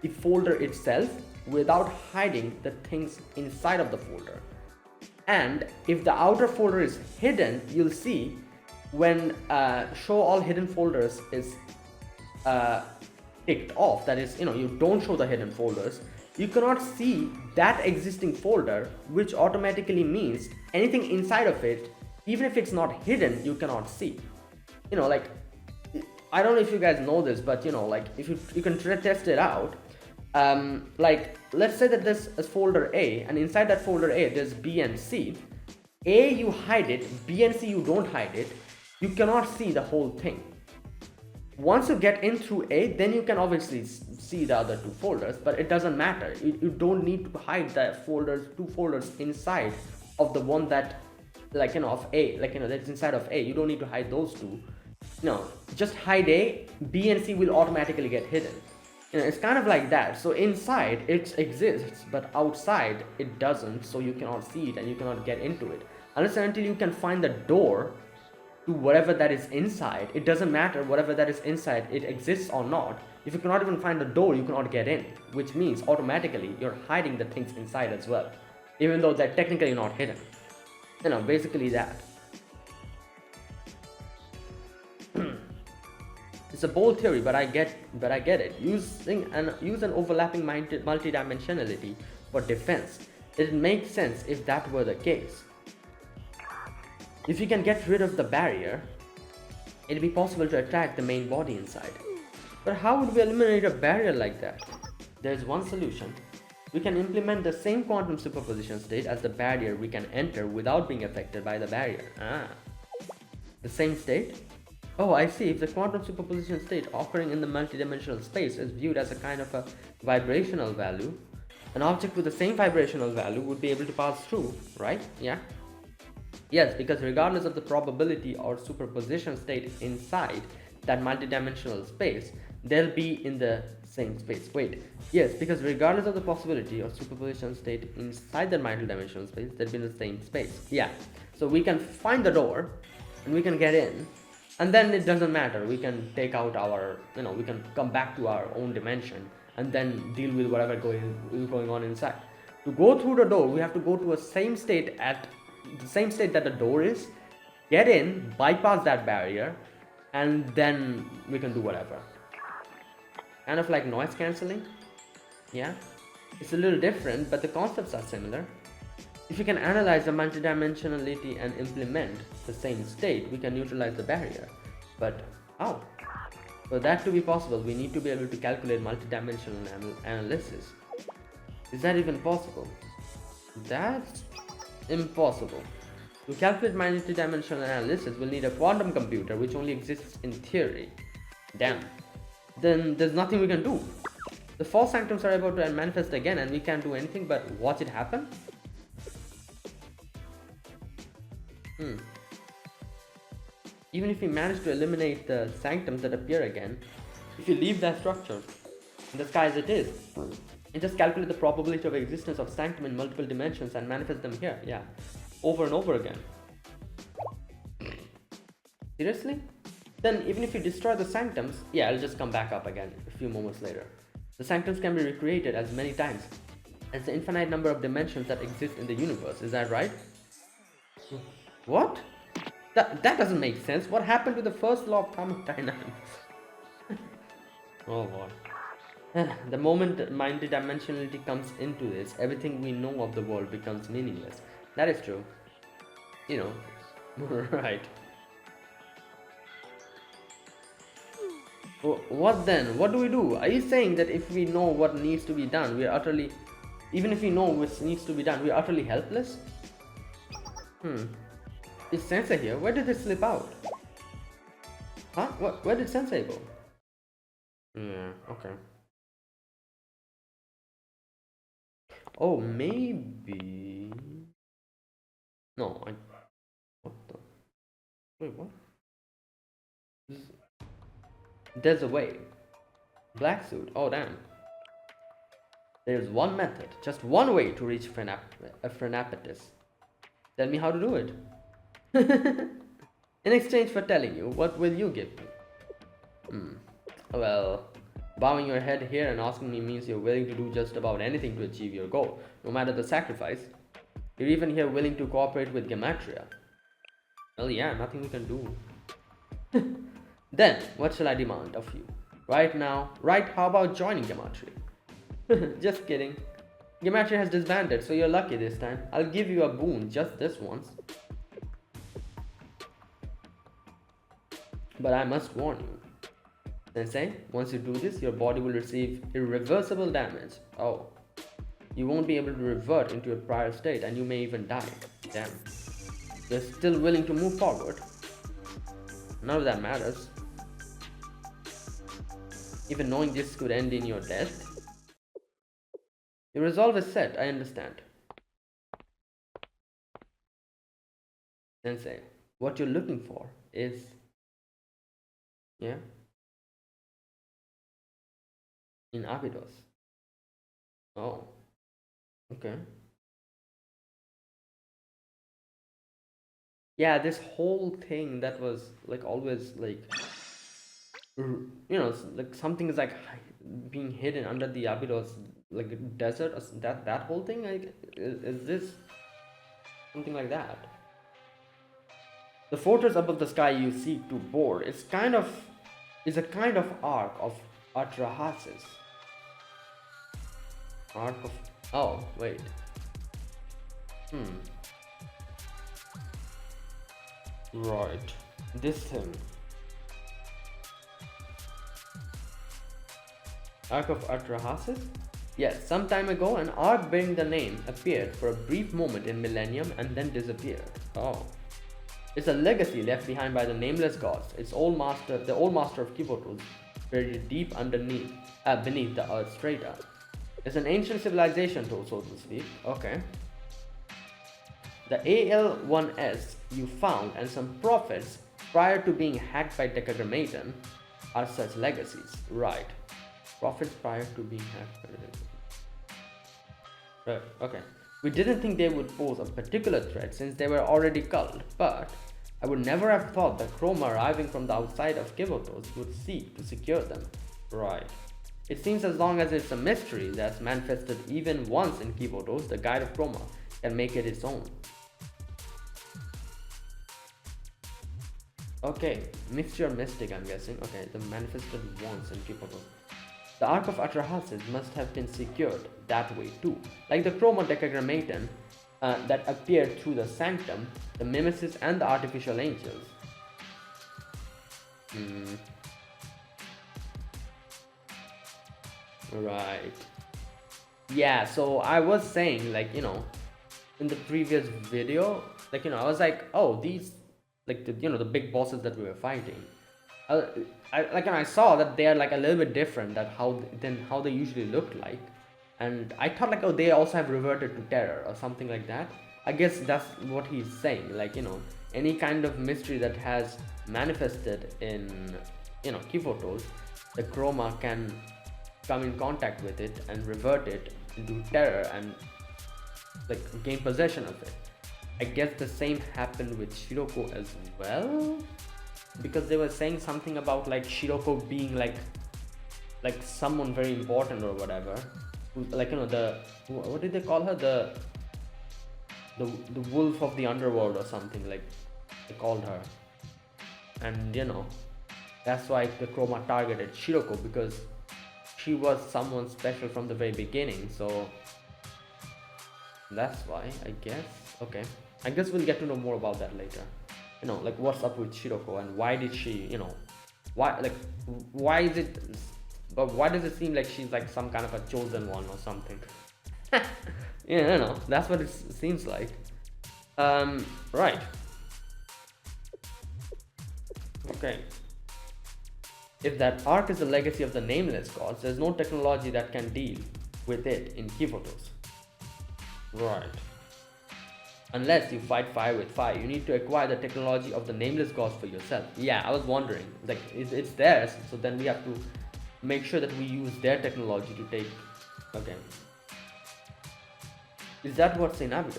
[SPEAKER 1] the folder itself without hiding the things inside of the folder. And if the outer folder is hidden, you'll see when show all hidden folders is ticked off, that is, you know, you don't show the hidden folders, you cannot see that existing folder, which automatically means anything inside of it, even if it's not hidden, you cannot see. You know, like, I don't know if you guys know this, but you know, like, if you can test it out. Like, let's say that there's a folder A, and inside that folder A there's B and C. A, you hide it, B and C, you don't hide it. You cannot see the whole thing. Once you get in through A, then you can obviously see the other two folders, but it doesn't matter. You don't need to hide the two folders inside of the one that, like, you know, of A, like, you know, that's inside of A. You don't need to hide those two. No, just hide A, B and C will automatically get hidden. You know, it's kind of like that. So inside it exists, but outside it doesn't, so you cannot see it and you cannot get into it. Unless and until you can find the door to whatever that is inside. It doesn't matter whatever that is inside, it exists or not. If you cannot even find the door, you cannot get in, which means automatically you're hiding the things inside as well, even though they're technically not hidden. You know, basically that. It's a bold theory, but I get it. Use an overlapping multidimensionality for defense. It makes sense if that were the case. If you can get rid of the barrier, it'll be possible to attack the main body inside. But how would we eliminate a barrier like that? There's one solution. We can implement the same quantum superposition state as the barrier we can enter without being affected by the barrier. The same state? Oh, I see. If the quantum superposition state occurring in the multidimensional space is viewed as a kind of a vibrational value, an object with the same vibrational value would be able to pass through, right? Yeah. Yes, because regardless of the probability or superposition state inside that multidimensional space, they'll be in the same space. Wait, yes, because regardless of the possibility or superposition state inside that multidimensional space, they'll be in the same space. Yeah, so we can find the door and we can get in, and then it doesn't matter. We can take out our, you know, we can come back to our own dimension and then deal with whatever is going on inside. To go through the door, we have to go to a same state at the same state that the door is, get in, bypass that barrier, and then we can do whatever. Kind of like noise cancelling. Yeah, it's a little different, but the concepts are similar. If we can analyze the multidimensionality and implement the same state, we can neutralize the barrier. But how? For that to be possible, we need to be able to calculate multidimensional analysis. Is that even possible? That's impossible. To calculate multidimensional analysis, we'll need a quantum computer which only exists in theory. Damn. Then there's nothing we can do. The false sanctums are about to manifest again and we can't do anything but watch it happen? Even if we manage to eliminate the sanctums that appear again, if you leave that structure in the sky as it is, and just calculate the probability of existence of sanctum in multiple dimensions and manifest them here, yeah, over and over again. Seriously? Then even if you destroy the sanctums, yeah, it'll just come back up again a few moments later. The sanctums can be recreated as many times as the infinite number of dimensions that exist in the universe. Is that right? What? That doesn't make sense. What happened to the first law of thermodynamics? Oh boy. The moment multidimensionality comes into this, everything we know of the world becomes meaningless. That is true. You know, right. What then? What do we do? Are you saying that if we know what needs to be done, we are utterly, even if we know what needs to be done, we are utterly helpless? Is Sensei here? Where did it slip out? Huh? What? Where did Sensei go? Yeah, okay. Oh, maybe. No, what the? Wait, what? There's a way. Black suit. Oh, damn. There's one method, just one way to reach Phrenapetus. Tell me how to do it. In exchange for telling you, what will you give me? Well, bowing your head here and asking me means you're willing to do just about anything to achieve your goal, no matter the sacrifice. You're even here willing to cooperate with Gematria. Well, yeah, nothing we can do. Then, what shall I demand of you? Right now, right, how about joining Gematria? Just kidding. Gematria has disbanded, so you're lucky this time. I'll give you a boon just this once. But I must warn you. Sensei, once you do this, your body will receive irreversible damage. Oh. You won't be able to revert into your prior state and you may even die. Damn. You're still willing to move forward. None of that matters. Even knowing this could end in your death. Your resolve is set, I understand. Sensei, what you're looking for is... Yeah? In Abydos. Oh. Okay. Yeah, this whole thing that was like always like... You know, like something is like being hidden under the Abydos, like a desert, or that whole thing. Like, is this something like that? The fortress above the sky you seek to board is a kind of arc of Atrahasis. Arc of... Oh, wait. Right. This thing. Arc of Atrahasis? Yes, some time ago an arc bearing the name appeared for a brief moment in Millennium and then disappeared. Oh. It's a legacy left behind by the nameless gods. The old master of Kivotos, buried deep beneath the earth's strata. It's an ancient civilization tool, so to speak. Okay. The AL-1S you found and some prophets prior to being hacked by Decagrammaton are such legacies. Right. Prophets prior to being hacked by Decagrammaton. Right. Okay. We didn't think they would pose a particular threat since they were already culled, but I would never have thought that Chroma arriving from the outside of Kivotos would seek to secure them. Right. It seems as long as it's a mystery that's manifested even once in Kivotos, the Guide of Chroma can make it its own. Okay, mixture mystic, I'm guessing. Okay, the manifested once in Kivotos. The Ark of Atrahasis must have been secured that way too, like the Chroma Decagrammaton that appeared through the Sanctum, the Mimesis and the Artificial Angels. Right. Yeah, so I was saying, like, you know, in the previous video, like, you know, I was like, oh, these, like, the big bosses that we were fighting, I saw that they are like a little bit different than how they usually look like, and I thought like, oh, they also have reverted to terror or something like that. I guess that's what he's saying, like, you know, any kind of mystery that has manifested in, you know, Kivotos, the Chroma can come in contact with it and revert it into terror and like gain possession of it. I guess the same happened with Shiroko as well, because they were saying something about like Shiroko being like someone very important or whatever, like, you know, what did they call her, the wolf of the underworld or something, like they called her, and you know, that's why the Chroma targeted Shiroko, because she was someone special from the very beginning, so that's why, I guess. Okay, I guess we'll get to know more about that later. You know, like what's up with Shiroko and why did she, you know, why, like, why is it, but why does it seem like she's like some kind of a chosen one or something? Yeah, you know, that's what it seems like. Right. Okay. If that arc is the legacy of the nameless gods, there's no technology that can deal with it in Kivotos. Right. Unless you fight fire with fire, you need to acquire the technology of the nameless gods for yourself. Yeah, I was wondering. Like, it's theirs, so then we have to make sure that we use their technology to take. Okay. Is that what Saint does?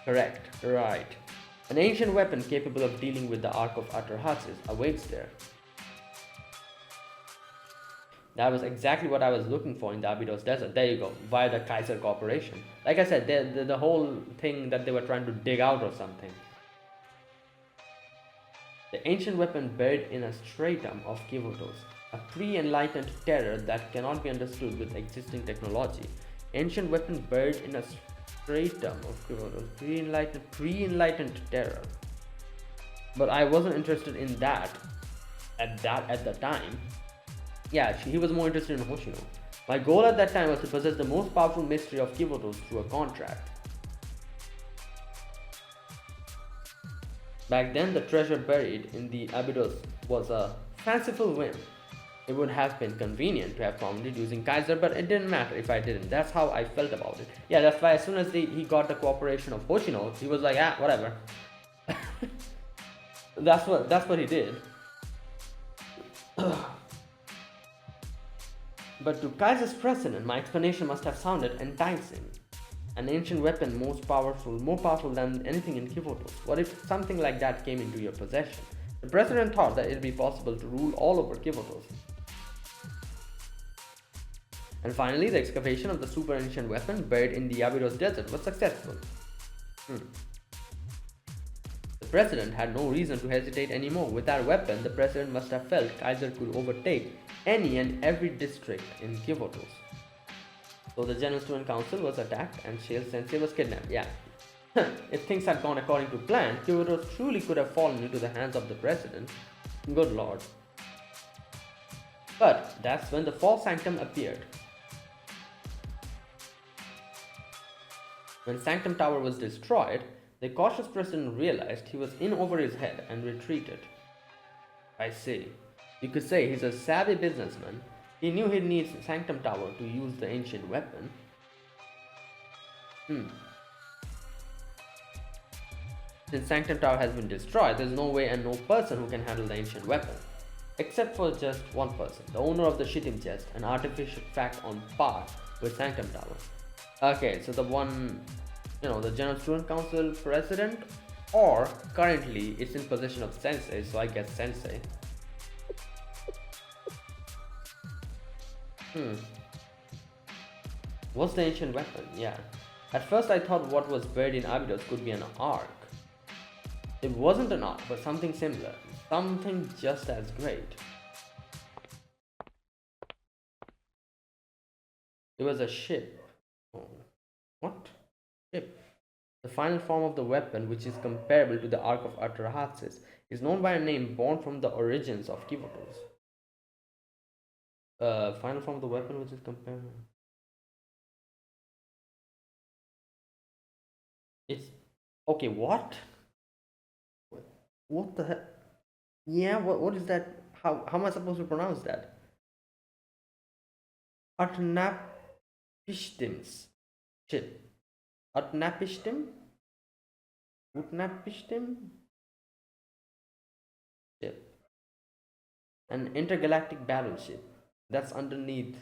[SPEAKER 1] Correct. Right. An ancient weapon capable of dealing with the Ark of Atrahasis awaits there. That was exactly what I was looking for in the Abydos Desert. There you go, via the Kaiser Corporation. Like I said, the whole thing that they were trying to dig out or something. The ancient weapon buried in a stratum of Kivotos, a pre-enlightened terror that cannot be understood with existing technology. Ancient weapon buried in a stratum of Kivotos, pre-enlightened terror. But I wasn't interested in that at the time. Yeah, he was more interested in Hoshino. My goal at that time was to possess the most powerful mystery of Kivotos through a contract. Back then, the treasure buried in the Abydos was a fanciful whim. It would have been convenient to have found it using Kaiser, but it didn't matter if I didn't. That's how I felt about it. Yeah, that's why as soon as he got the cooperation of Hoshino, he was like, ah, whatever. that's what he did. But to Kaiser's president, my explanation must have sounded enticing. An ancient weapon more powerful than anything in Kivotos. What if something like that came into your possession? The president thought that it would be possible to rule all over Kivotos. And finally, the excavation of the super ancient weapon buried in the Abydos desert was successful. The president had no reason to hesitate anymore. With that weapon, the president must have felt Kaiser could overtake any and every district in Kivotos. So the General Student Council was attacked and Shale Sensei was kidnapped. Yeah. If things had gone according to plan, Kivotos truly could have fallen into the hands of the president. Good lord. But that's when the false sanctum appeared. When Sanctum Tower was destroyed, the cautious president realized he was in over his head and retreated. I see. You could say he's a savvy businessman. He knew he'd need Sanctum Tower to use the ancient weapon. Since Sanctum Tower has been destroyed, there's no way and no person who can handle the ancient weapon. Except for just one person, the owner of the Shittim Chest, an artificial fact on par with Sanctum Tower. Okay, so the one, the General Student Council president, or currently it's in possession of Sensei, so I guess Sensei. What's the ancient weapon? Yeah. At first I thought what was buried in Abydos could be an ark. It wasn't an ark, but something similar. Something just as great. It was a ship. Oh. What? Ship. The final form of the weapon, which is comparable to the Ark of Atrahasis, is known by a name born from the origins of Kivotos. Final form of the weapon, which is comparable. It's okay. What? What the heck? Yeah. What is that? How am I supposed to pronounce that? Utnapishtim's ship. Utnapishtim? Utnapishtim? Ship. An intergalactic battleship that's underneath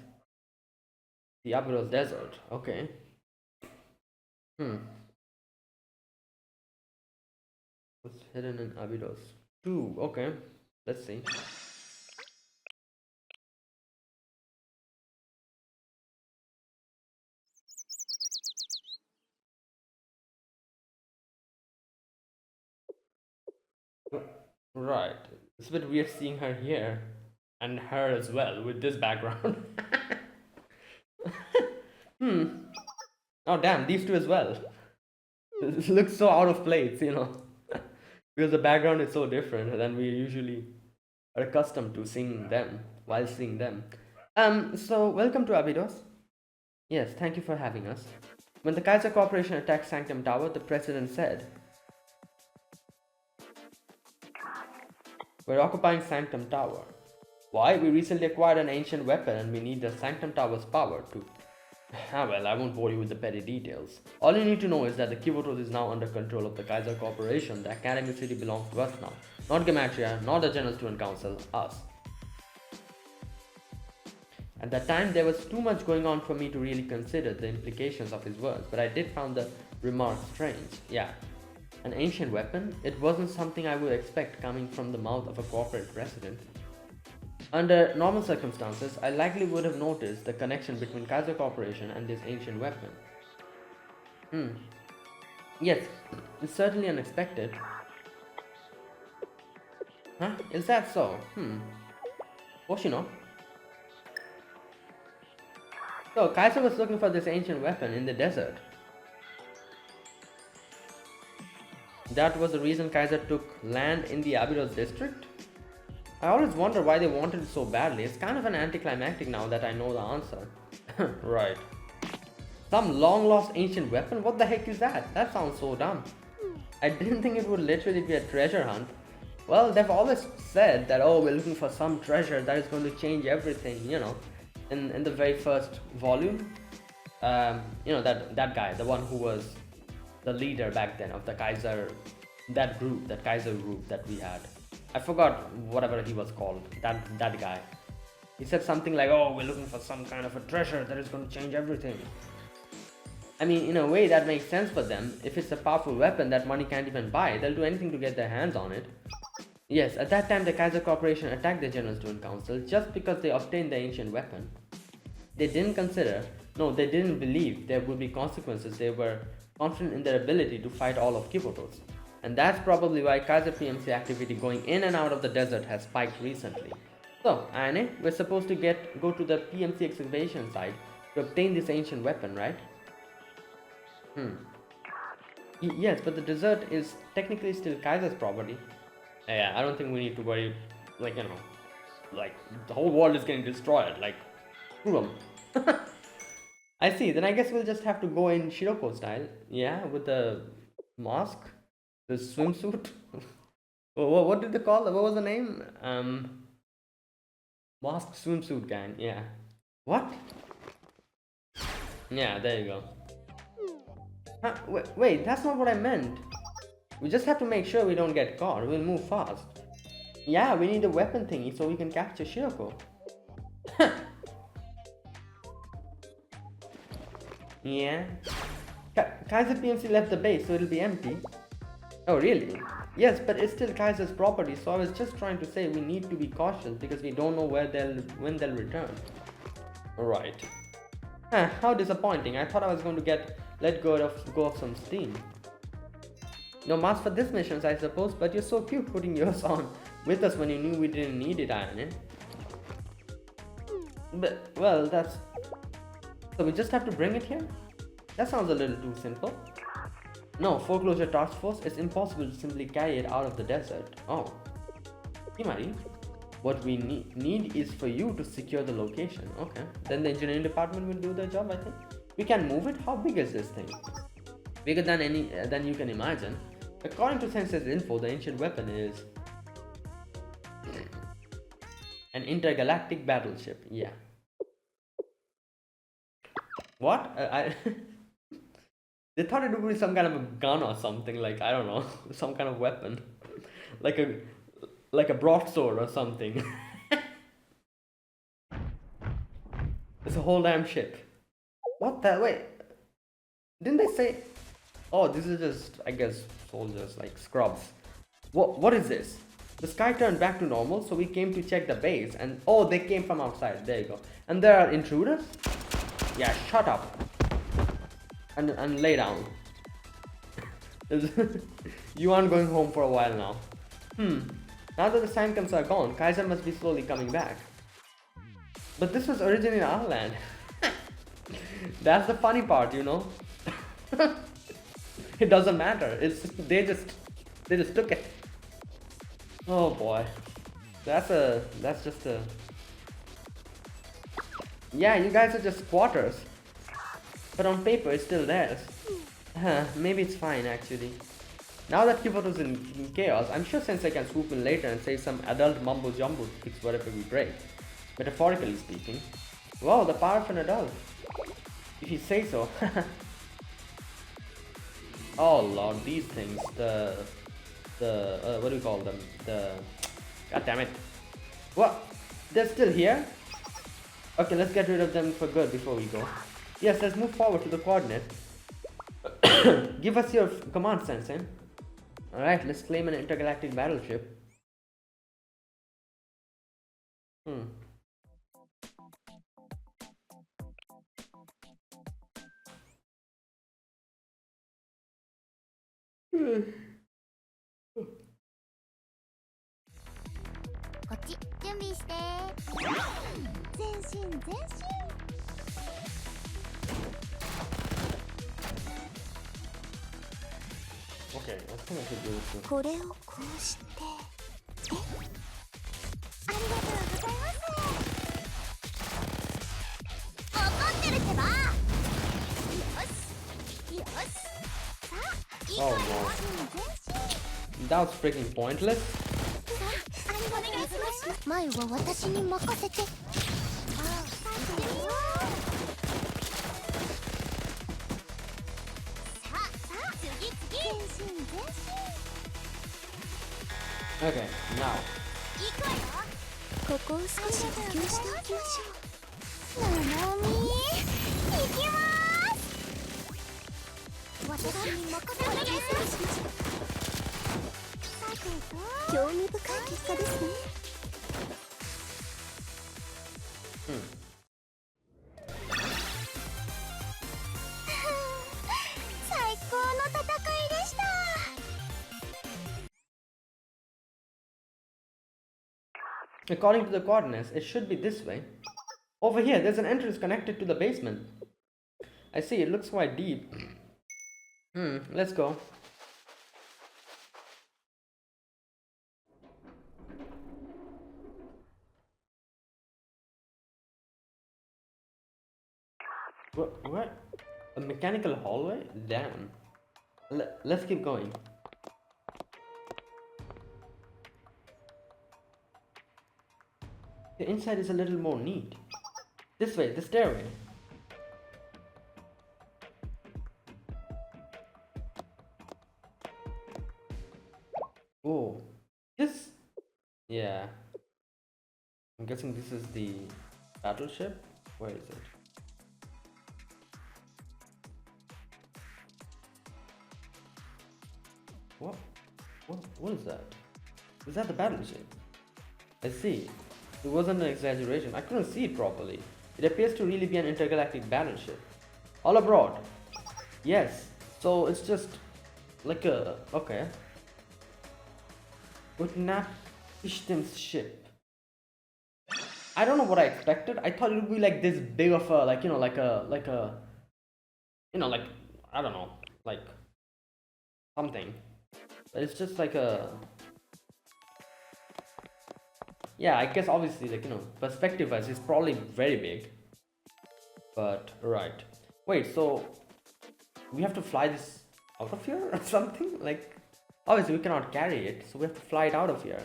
[SPEAKER 1] the Abydos desert. Okay. What's hidden in Abydos? 2. Okay. Let's see. Right. It's a bit weird seeing her here and her as well with this background. Oh damn, these two as well. It looks so out of place, you know. Because the background is so different than we usually are accustomed to seeing them while seeing them. So welcome to Abydos. Yes, thank you for having us. When the Kaiser Corporation attacked Sanctum Tower, the president said, "We're occupying Sanctum Tower. Why? We recently acquired an ancient weapon and we need the Sanctum Tower's power to..." Ah well, I won't bore you with the petty details. All you need to know is that the Kivotos is now under control of the Kaiser Corporation. The Academy City belongs to us now. Not Gematria, not the General Student Council, us. At that time, there was too much going on for me to really consider the implications of his words, but I did find the remark strange. Yeah, an ancient weapon? It wasn't something I would expect coming from the mouth of a corporate president. Under normal circumstances, I likely would have noticed the connection between Kaiser Corporation and this ancient weapon. Yes, it's certainly unexpected. Huh? Is that so? Hoshino? So, Kaiser was looking for this ancient weapon in the desert. That was the reason Kaiser took land in the Abydos district? I always wonder why they wanted it so badly. It's kind of an anticlimactic now that I know the answer. Right. Some long lost ancient weapon? What the heck is that? That sounds so dumb. I didn't think it would literally be a treasure hunt. Well, they've always said that, oh, we're looking for some treasure that is going to change everything, you know. In the very first volume, you know, that guy, the one who was the leader back then of the Kaiser, that Kaiser group that we had. I forgot whatever he was called, that guy. He said something like, oh, we're looking for some kind of a treasure that is going to change everything. I mean, in a way that makes sense for them. If it's a powerful weapon that money can't even buy, they'll do anything to get their hands on it. Yes, at that time the Kaiser Corporation attacked the General Student Council just because they obtained the ancient weapon. They didn't they didn't believe there would be consequences. They were confident in their ability to fight all of Kivotos. And that's probably why Kaiser PMC activity going in and out of the desert has spiked recently. So, Ayane, we're supposed to go to the PMC excavation site to obtain this ancient weapon, right? Yes, but the desert is technically still Kaiser's property. Yeah, I don't think we need to worry, like, you know, like, the whole world is getting destroyed, like, screw them. I see, then I guess we'll just have to go in Shiroko style, yeah, with the mask, the swimsuit. What did they call it? What was the name? Mask swimsuit gang, yeah. What? Yeah, there you go. Huh, wait, that's not what I meant. We just have to make sure we don't get caught. We'll move fast. Yeah, we need a weapon thingy so we can capture Shiroko. Yeah. Kaiser PMC left the base, so it'll be empty. Oh, really? Yes, but it's still Kaiser's property, so I was just trying to say we need to be cautious because we don't know when they'll return. Right. How disappointing. I thought I was going to let go of some steam. No mask for this mission, I suppose, but you're so cute putting yours on with us when you knew we didn't need it, Ayane. But, well, that's... So we just have to bring it here? That sounds a little too simple. No, Foreclosure Task Force, it's impossible to simply carry it out of the desert. Oh. Himari, what we need is for you to secure the location. Okay. Then the engineering department will do their job, I think. We can move it? How big is this thing? Bigger than you can imagine. According to Sensei's info, the ancient weapon is an intergalactic battleship. Yeah. What? They thought it would be some kind of a gun or something, like, I don't know, some kind of weapon. like a broadsword or something. It's a whole damn ship. What the wait? Didn't they say... Oh, this is just, I guess, soldiers, like scrubs. What is this? The sky turned back to normal, so we came to check the base, and oh, they came from outside. There you go. And there are intruders? Yeah, shut up. And lay down. You aren't going home for a while now. Now that the Sanctums are gone, Kaiser must be slowly coming back. But this was originally our land. That's the funny part, you know. It doesn't matter. It's they just took it. Oh boy. That's just a yeah, you guys are just squatters. But on paper it's still theirs. Maybe it's fine actually. Now that Keyboard is in chaos, I'm sure Sensei can swoop in later and say some adult mumbo jumbo to fix whatever we break. Metaphorically speaking. Wow, the power of an adult. If you say so. Oh lord, these things. The what do you call them? God damn it. What? They're still here? Okay, let's get rid of them for good before we go. Yes, let's move forward to the coordinates. Give us your command, Sensei. Alright, let's claim an intergalactic battleship. Okay, I think I should do this.
[SPEAKER 2] これをこうして。え、ありがとうございます。怒ってるってば。よし、よし。さあ、いい子よ。
[SPEAKER 1] That was freaking pointless.
[SPEAKER 2] さあ、ありがとうございます。前は私に任せて。ああ、さあ、行ってみよう。
[SPEAKER 1] Okay, now.
[SPEAKER 2] ここを少し補強しておきましょう。ななみ、行きます。私に任せてお願いします。さてと、興味深い結果ですね。最高の戦いでした。
[SPEAKER 1] According to the coordinates, it should be this way. Over here, there's an entrance connected to the basement. I see, it looks quite deep. Let's go. What? A mechanical hallway? Damn. Let's keep going. The inside is a little more neat. This way, the stairway. Oh, this? Yeah. I'm guessing this is the battleship? Where is it? What is that? Is that the battleship? I see. It wasn't an exaggeration. I couldn't see it properly. It appears to really be an intergalactic battleship. All abroad. Yes. So it's just like a... Okay. Utnapishtim's ship. I don't know what I expected. I thought it would be like this big of a, like, you know, like a, you know, like, I don't know, like something. But it's just like a... Yeah, I guess obviously, like, you know, perspective wise, it's probably very big. But, right. Wait, so we have to fly this out of here or something? Like, obviously we cannot carry it, so we have to fly it out of here.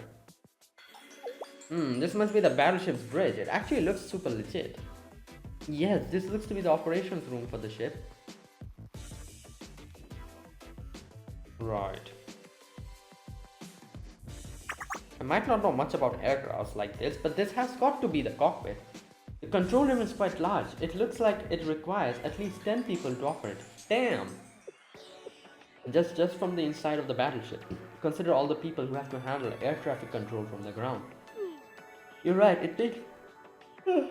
[SPEAKER 1] This must be the battleship's bridge. It actually looks super legit. Yes, this looks to be the operations room for the ship. Right. I might not know much about aircrafts like this, but this has got to be the cockpit. The control room is quite large. It looks like it requires at least 10 people to operate. Damn! Just from the inside of the battleship. Consider all the people who have to handle air traffic control from the ground. You're right, it takes 4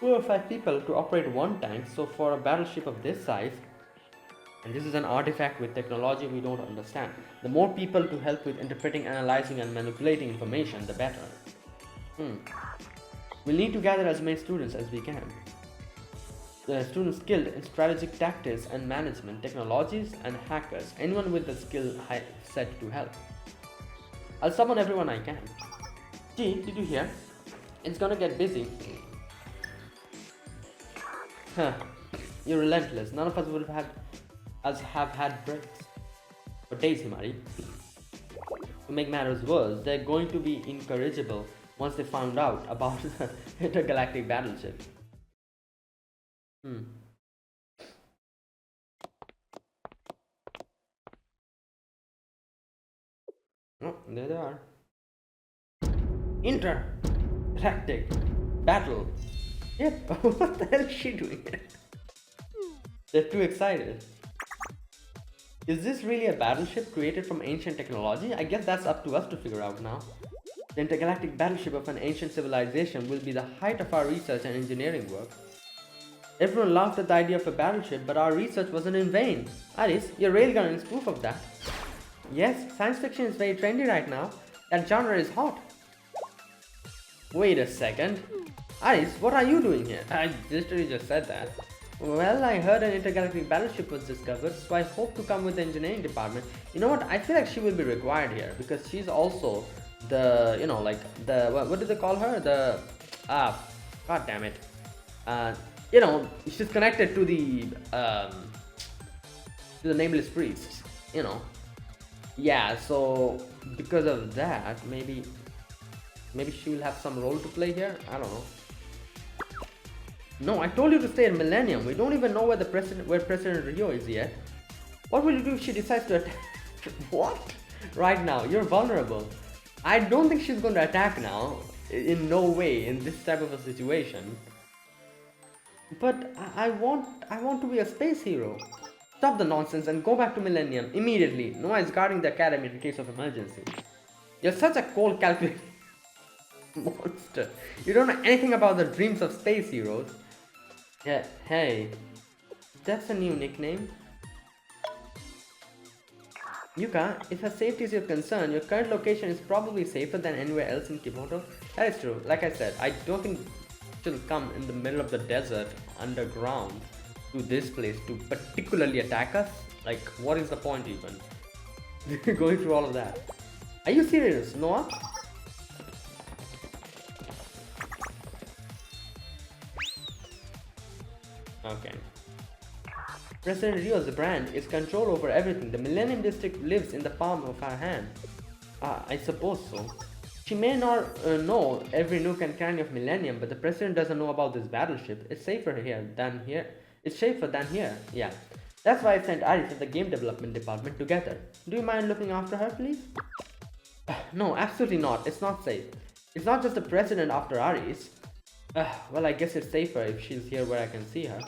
[SPEAKER 1] or 5 people to operate one tank, so for a battleship of this size, and this is an artifact with technology we don't understand, the more people to help with interpreting, analyzing and manipulating information, the better. We'll need to gather as many students as we can. Students skilled in strategic tactics and management, technologies, and hackers. Anyone with the skill set to help. I'll summon everyone I can. Gee, did you hear? It's gonna get busy. Huh. You're relentless. None of us would have had breaks. For days, Himari. To make matters worse, they're going to be incorrigible once they found out about the intergalactic battleship. Oh, there they are. Intergalactic battle. Yep. What the hell is she doing here? They're too excited. Is this really a battleship created from ancient technology? I guess that's up to us to figure out now. The intergalactic battleship of an ancient civilization will be the height of our research and engineering work. Everyone laughed at the idea of a battleship, but our research wasn't in vain. Alice, your railgun is proof of that. Yes, science fiction is very trendy right now. That genre is hot. Wait a second. Alice, what are you doing here? I literally just said that. Well, I heard an intergalactic battleship was discovered, so I hope to come with the engineering department. You know what? I feel like she will be required here because she's also the, you know, like the, what do they call her? The, god damn it. You know, she's connected to the nameless priests, you know. Yeah, so because of that, maybe she will have some role to play here. I don't know. No, I told you to stay at Millennium. We don't even know where President Rio is yet. What will you do if she decides to attack? What? Right now, you're vulnerable. I don't think she's going to attack now. In no way, in this type of a situation. But I want to be a space hero. Stop the nonsense and go back to Millennium immediately. Noah is guarding the academy in case of emergency. You're such a cold, calculating monster. You don't know anything about the dreams of space heroes. Yeah, hey, that's a new nickname. Yuka, if her safety is your concern, your current location is probably safer than anywhere else in Kimoto. That is true. Like I said, I don't think she'll come in the middle of the desert underground to this place to particularly attack us. Like, what is the point even? Going through all of that. Are you serious, Noah? Okay. President Rio's brand is control over everything. The Millennium District lives in the palm of our hand. I suppose so. She may not know every nook and cranny of Millennium, but the president doesn't know about this battleship. It's safer here than here. It's safer than here. Yeah. That's why I sent Aris and the game development department together. Do you mind looking after her, please? No, absolutely not. It's not safe. It's not just the president after Aris. Well, I guess it's safer if she's here where I can see her.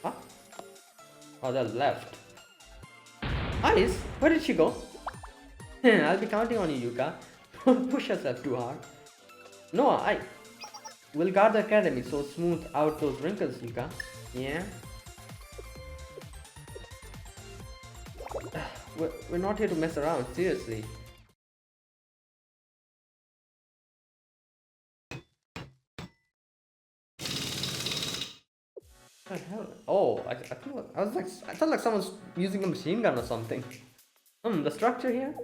[SPEAKER 1] Huh? Oh, they left. Aris, where did she go? I'll be counting on you, Yuka. Don't push yourself too hard. Noah, I will guard the academy, so smooth out those wrinkles, Yuka. Yeah? We're not here to mess around, seriously. What the hell? Oh, I thought like someone's using a machine gun or something. The structure here?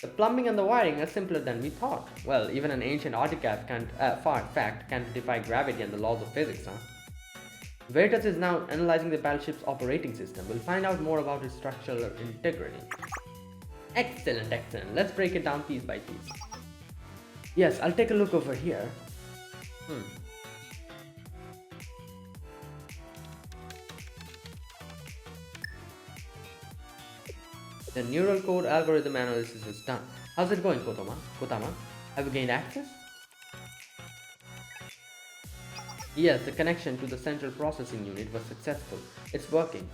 [SPEAKER 1] The plumbing and the wiring are simpler than we thought. Well, even an ancient artifact can't defy gravity and the laws of physics, huh? Veritas is now analyzing the battleship's operating system. We'll find out more about its structural integrity. Excellent, excellent. Let's break it down piece by piece. Yes, I'll take a look over here. The neural code algorithm analysis is done. How's it going, Kotama? Have you gained access? Yes, the connection to the central processing unit was successful. It's working.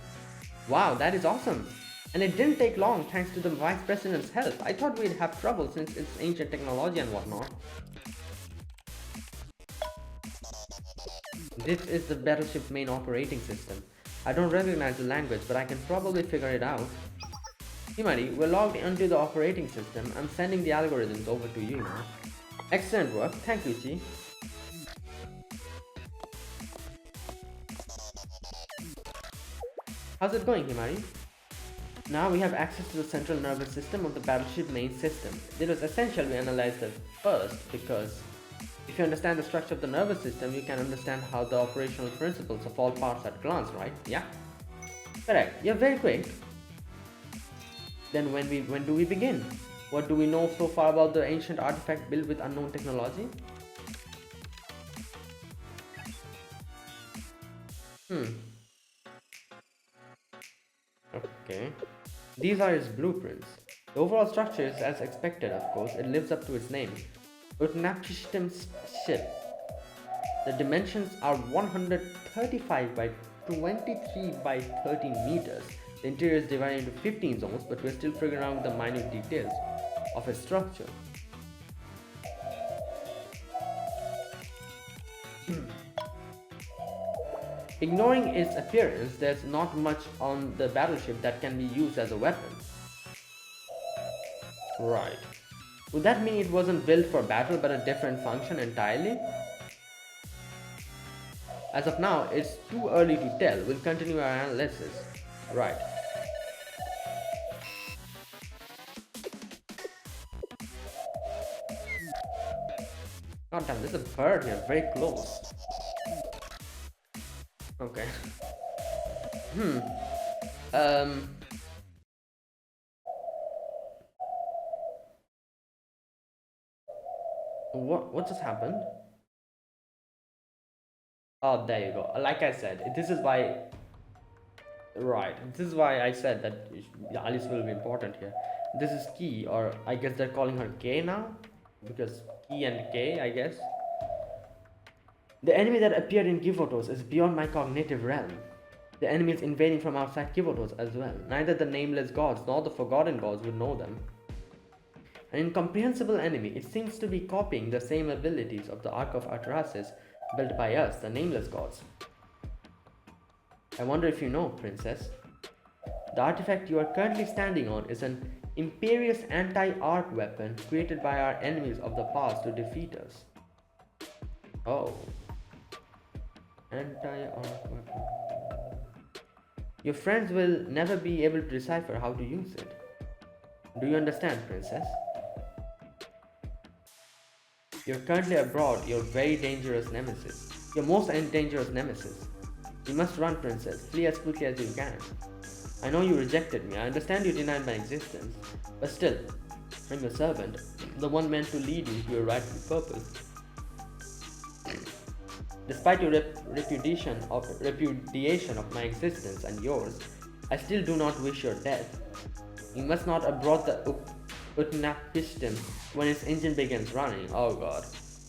[SPEAKER 1] Wow, that is awesome! And it didn't take long thanks to the Vice President's help. I thought we'd have trouble since it's ancient technology and whatnot. This is the battleship's main operating system. I don't recognize the language, but I can probably figure it out. Himari, we're logged into the operating system. I'm sending the algorithms over to you now. Excellent work. Thank you, Chi. How's it going, Himari? Now we have access to the central nervous system of the battleship main system. It was essential we analyze that first because if you understand the structure of the nervous system, you can understand how the operational principles of all parts at a glance, right? Yeah? Correct. You're very quick. Then when do we begin? What do we know so far about the ancient artifact built with unknown technology? Okay. These are its blueprints. The overall structure is as expected, of course. It lives up to its name. Utnapishtim's ship. The dimensions are 135 by 23 by 13 meters. The interior is divided into 15 zones, but we're still figuring out the minute details of its structure. Ignoring its appearance, there's not much on the battleship that can be used as a weapon. Right. Would that mean it wasn't built for battle but a different function entirely? As of now, it's too early to tell. We'll continue our analysis. Right. God damn, there's a bird here, very close. Okay. What just happened? Oh, there you go. Like I said, this is why. Right. This is why I said that Alice will be important here. This is Key, or I guess they're calling her K now, because Key and K, I guess. The enemy that appeared in Kivotos is beyond my cognitive realm. The enemy is invading from outside Kivotos as well. Neither the nameless gods nor the forgotten gods would know them. An incomprehensible enemy, it seems to be copying the same abilities of the Ark of Atrasis built by us, the nameless gods. I wonder if you know, Princess. The artifact you are currently standing on is an imperious anti-arc weapon created by our enemies of the past to defeat us. Oh. Anti-arc weapon. Your friends will never be able to decipher how to use it. Do you understand, Princess? You're currently abroad, your very dangerous nemesis. Your most dangerous nemesis. You must run, Princess. Flee as quickly as you can. I know you rejected me. I understand you denied my existence. But still, I'm your servant. The one meant to lead you to your rightful purpose. Despite your repudiation of my existence and yours, I still do not wish your death. You must not abort the Utnapishtim when its engine begins running. Oh god.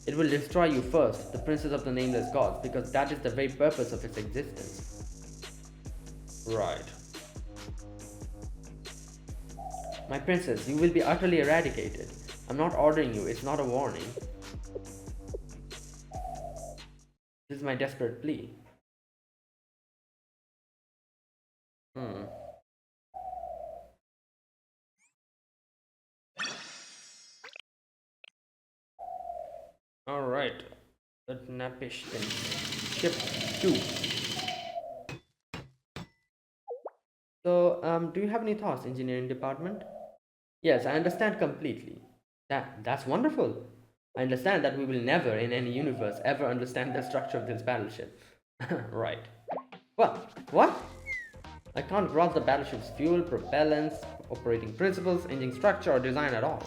[SPEAKER 1] It will destroy you first, the princess of the nameless gods, because that is the very purpose of its existence. Right. My princess, you will be utterly eradicated. I'm not ordering you, it's not a warning. This is my desperate plea. Alright. Utnapishtim. Ship 2. So, do you have any thoughts, engineering department? Yes, I understand completely. That's wonderful. I understand that we will never, in any universe, ever understand the structure of this battleship. Right. What? I can't grasp the battleship's fuel, propellants, operating principles, engine structure, or design at all.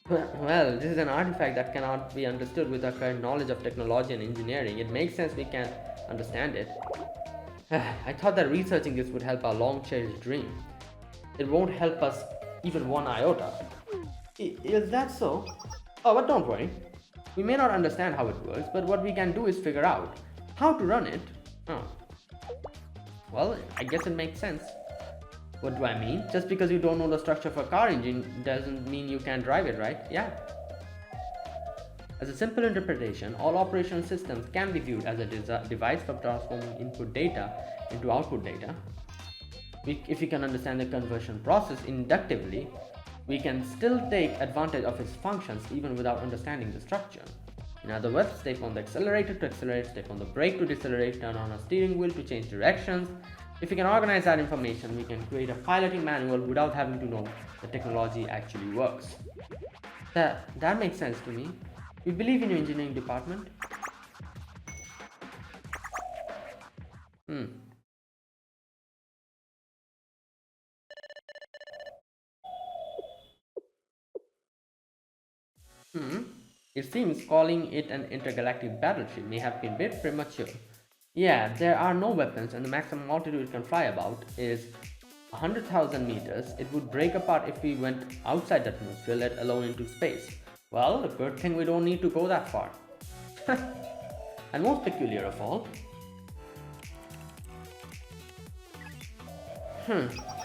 [SPEAKER 1] Well, this is an artifact that cannot be understood with our current knowledge of technology and engineering. It makes sense we can't understand it. I thought that researching this would help our long-cherished dream. It won't help us even one iota. Is that so? Oh, but don't worry. We may not understand how it works, but what we can do is figure out how to run it. Oh. Well, I guess it makes sense. What do I mean? Just because you don't know the structure of a car engine doesn't mean you can't drive it, right? Yeah. As a simple interpretation, all operational systems can be viewed as a device for transforming input data into output data. If we can understand the conversion process inductively, we can still take advantage of its functions even without understanding the structure. In other words, step on the accelerator to accelerate, step on the brake to decelerate, turn on a steering wheel to change directions, If we can organize that information, we can create a piloting manual without having to know the technology actually works. That makes sense to me. We believe in your engineering department. Hmm. It seems calling it an intergalactic battleship may have been a bit premature. Yeah, there are no weapons, and the maximum altitude it can fly about is 100,000 meters. It would break apart if we went outside the atmosphere, let alone into space. Well, a good thing we don't need to go that far. And most peculiar of all,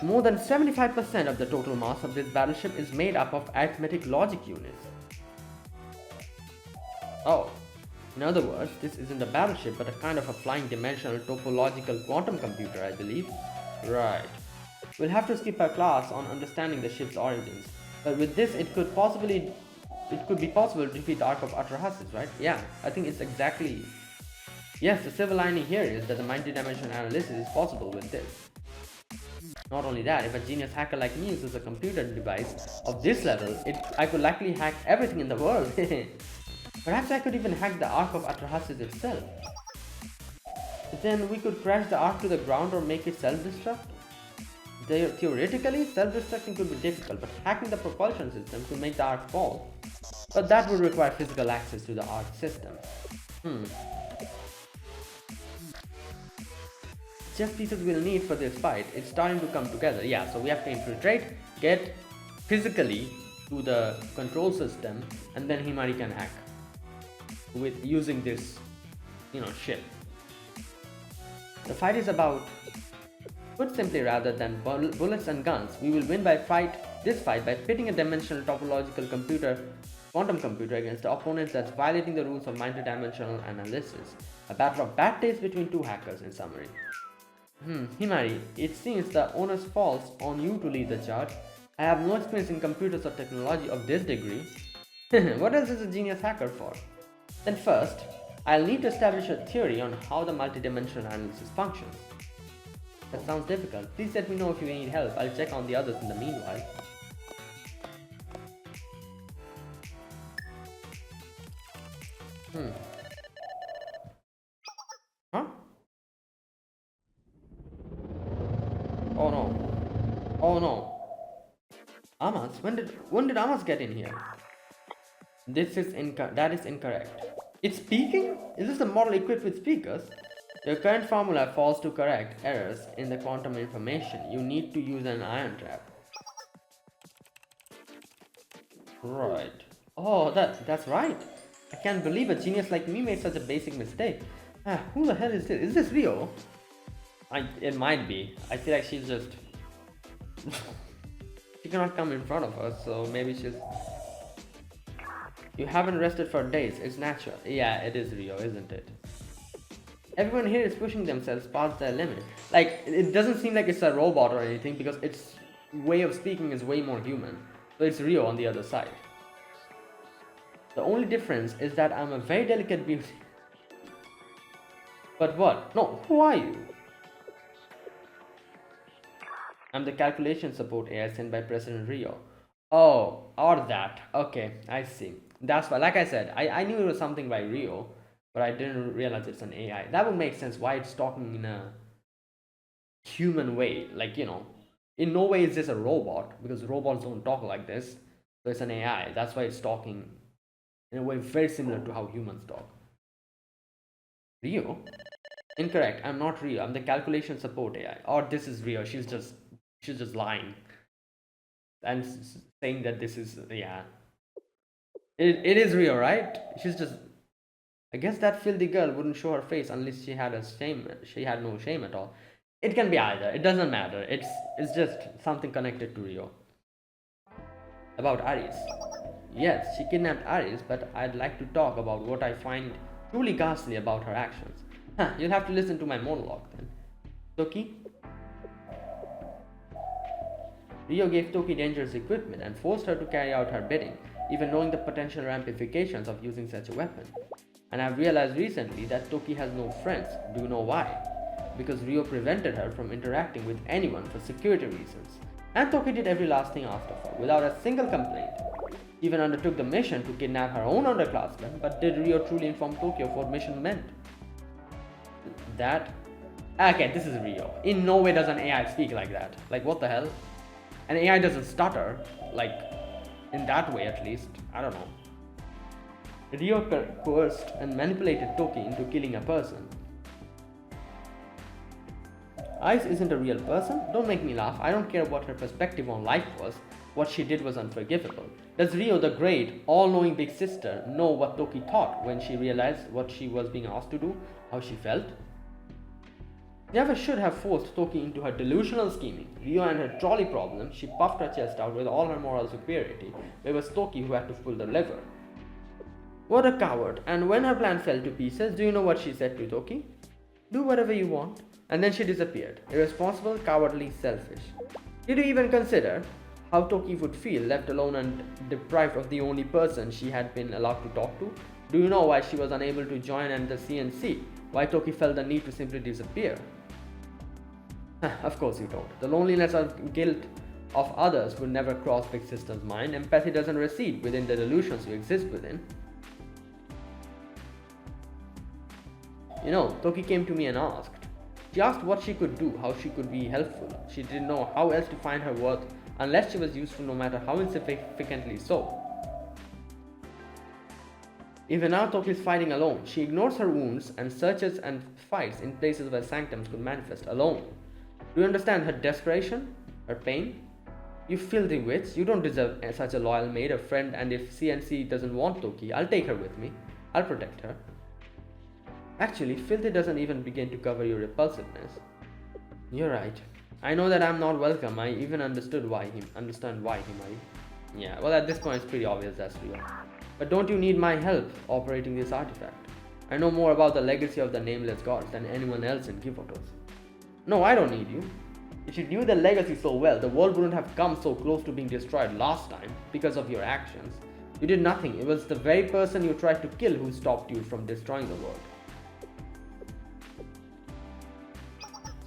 [SPEAKER 1] more than 75% of the total mass of this battleship is made up of arithmetic logic units. Oh, in other words, this isn't a battleship but a kind of a flying dimensional topological quantum computer, I believe. Right. We'll have to skip our class on understanding the ship's origins. But with this, it could be possible to defeat the Ark of Atrahasis, right? Yeah, I think it's exactly... Yes, the silver lining here is that the multi-dimensional analysis is possible with this. Not only that, if a genius hacker like me uses a computer device of this level, I could likely hack everything in the world. Perhaps I could even hack the Ark of Atrahasis itself. But then we could crash the Ark to the ground or make it self-destruct. Theoretically, self-destructing could be difficult, but hacking the propulsion system could make the Ark fall. But that would require physical access to the Ark system. Chess pieces we'll need for this fight, it's starting to come together. Yeah, so we have to infiltrate, get physically to the control system, and then Himari can hack with using this, ship. The fight is about, put simply, rather than bullets and guns, we will win this fight by pitting a dimensional topological quantum computer against the opponent that's violating the rules of multidimensional analysis. A battle of bad taste between two hackers, in summary. Himari, it seems the onus falls on you to lead the charge. I have no experience in computers or technology of this degree. What else is a genius hacker for? Then first, I'll need to establish a theory on how the multidimensional analysis functions. That sounds difficult. Please let me know if you need help. I'll check on the others in the meanwhile. Huh? Oh no. Oh no. Amos? When did Amos get in here? That is incorrect. It's speaking? Is this a model equipped with speakers? Your current formula falls to correct errors in the quantum information. You need to use an ion trap. Right. Oh, that's right. I can't believe a genius like me made such a basic mistake. Who the hell is this? Is this Rio? It might be. I feel like she's just... She cannot come in front of us, so maybe she's... You haven't rested for days. It's natural. Yeah, it is Rio, isn't it? Everyone here is pushing themselves past their limit. Like, it doesn't seem like it's a robot or anything because its way of speaking is way more human. So it's Rio on the other side. The only difference is that I'm a very delicate beauty. But what? No, who are you? I'm the calculation support AI sent by President Rio. Oh, or that. Okay, I see. That's why, like I said, I knew it was something by Rio, but I didn't realize it's an AI. That would make sense why it's talking in a human way. Like, in no way is this a robot, because robots don't talk like this. So it's an AI. That's why it's talking in a way very similar to how humans talk. Rio? Incorrect. I'm not Rio. I'm the calculation support AI. Or this is Rio. She's just lying and saying that this is, yeah. It is Rio, right? She's just... I guess that filthy girl wouldn't show her face unless she had she had no shame at all. It can be either. It doesn't matter. It's just something connected to Rio. About Aris. Yes, she kidnapped Aris, but I'd like to talk about what I find truly ghastly about her actions. You'll have to listen to my monologue then. Toki? Rio gave Toki dangerous equipment and forced her to carry out her bidding, even knowing the potential ramifications of using such a weapon. And I've realized recently that Toki has no friends. Do you know why? because Rio prevented her from interacting with anyone for security reasons. And Toki did every last thing asked of her, without a single complaint. She even undertook the mission to kidnap her own underclassmen, but did Rio truly inform Toki of what mission meant? That? Okay, this is Rio. In no way does an AI speak like that. Like, what the hell? An AI doesn't stutter, like, in that way at least. I don't know. Rio coerced and manipulated Toki into killing a person. Ice isn't a real person. Don't make me laugh. I don't care what her perspective on life was. What she did was unforgivable. Does Rio, the great, all-knowing big sister, know what Toki thought when she realized what she was being asked to do? How she felt? Never should have forced Toki into her delusional scheming. Rio and her trolley problem, she puffed her chest out with all her moral superiority. It was Toki who had to pull the lever. What a coward. And when her plan fell to pieces, do you know what she said to Toki? Do whatever you want. And then she disappeared. Irresponsible, cowardly, selfish. Did you even consider how Toki would feel left alone and deprived of the only person she had been allowed to talk to? Do you know why she was unable to join in the CNC? Why Toki felt the need to simply disappear? Of course you don't. The loneliness and guilt of others would never cross Big Sister's mind. Empathy doesn't reside within the delusions you exist within. You know, Toki came to me and asked. She asked what she could do, how she could be helpful. She didn't know how else to find her worth unless she was useful, no matter how insignificantly so. Even now Toki is fighting alone. She ignores her wounds and searches and fights in places where sanctums could manifest alone. Do you understand her desperation? Her pain? You filthy witch, you don't deserve such a loyal maid, a friend, and if CNC doesn't want Toki, I'll take her with me. I'll protect her. Actually, filthy doesn't even begin to cover your repulsiveness. You're right. I know that I'm not welcome. I even understand why he might. Yeah, well at this point it's pretty obvious that's real. But don't you need my help operating this artifact? I know more about the legacy of the nameless gods than anyone else in Kivotos. No, I don't need you. If you knew the legacy so well, the world wouldn't have come so close to being destroyed last time because of your actions. You did nothing. It was the very person you tried to kill who stopped you from destroying the world.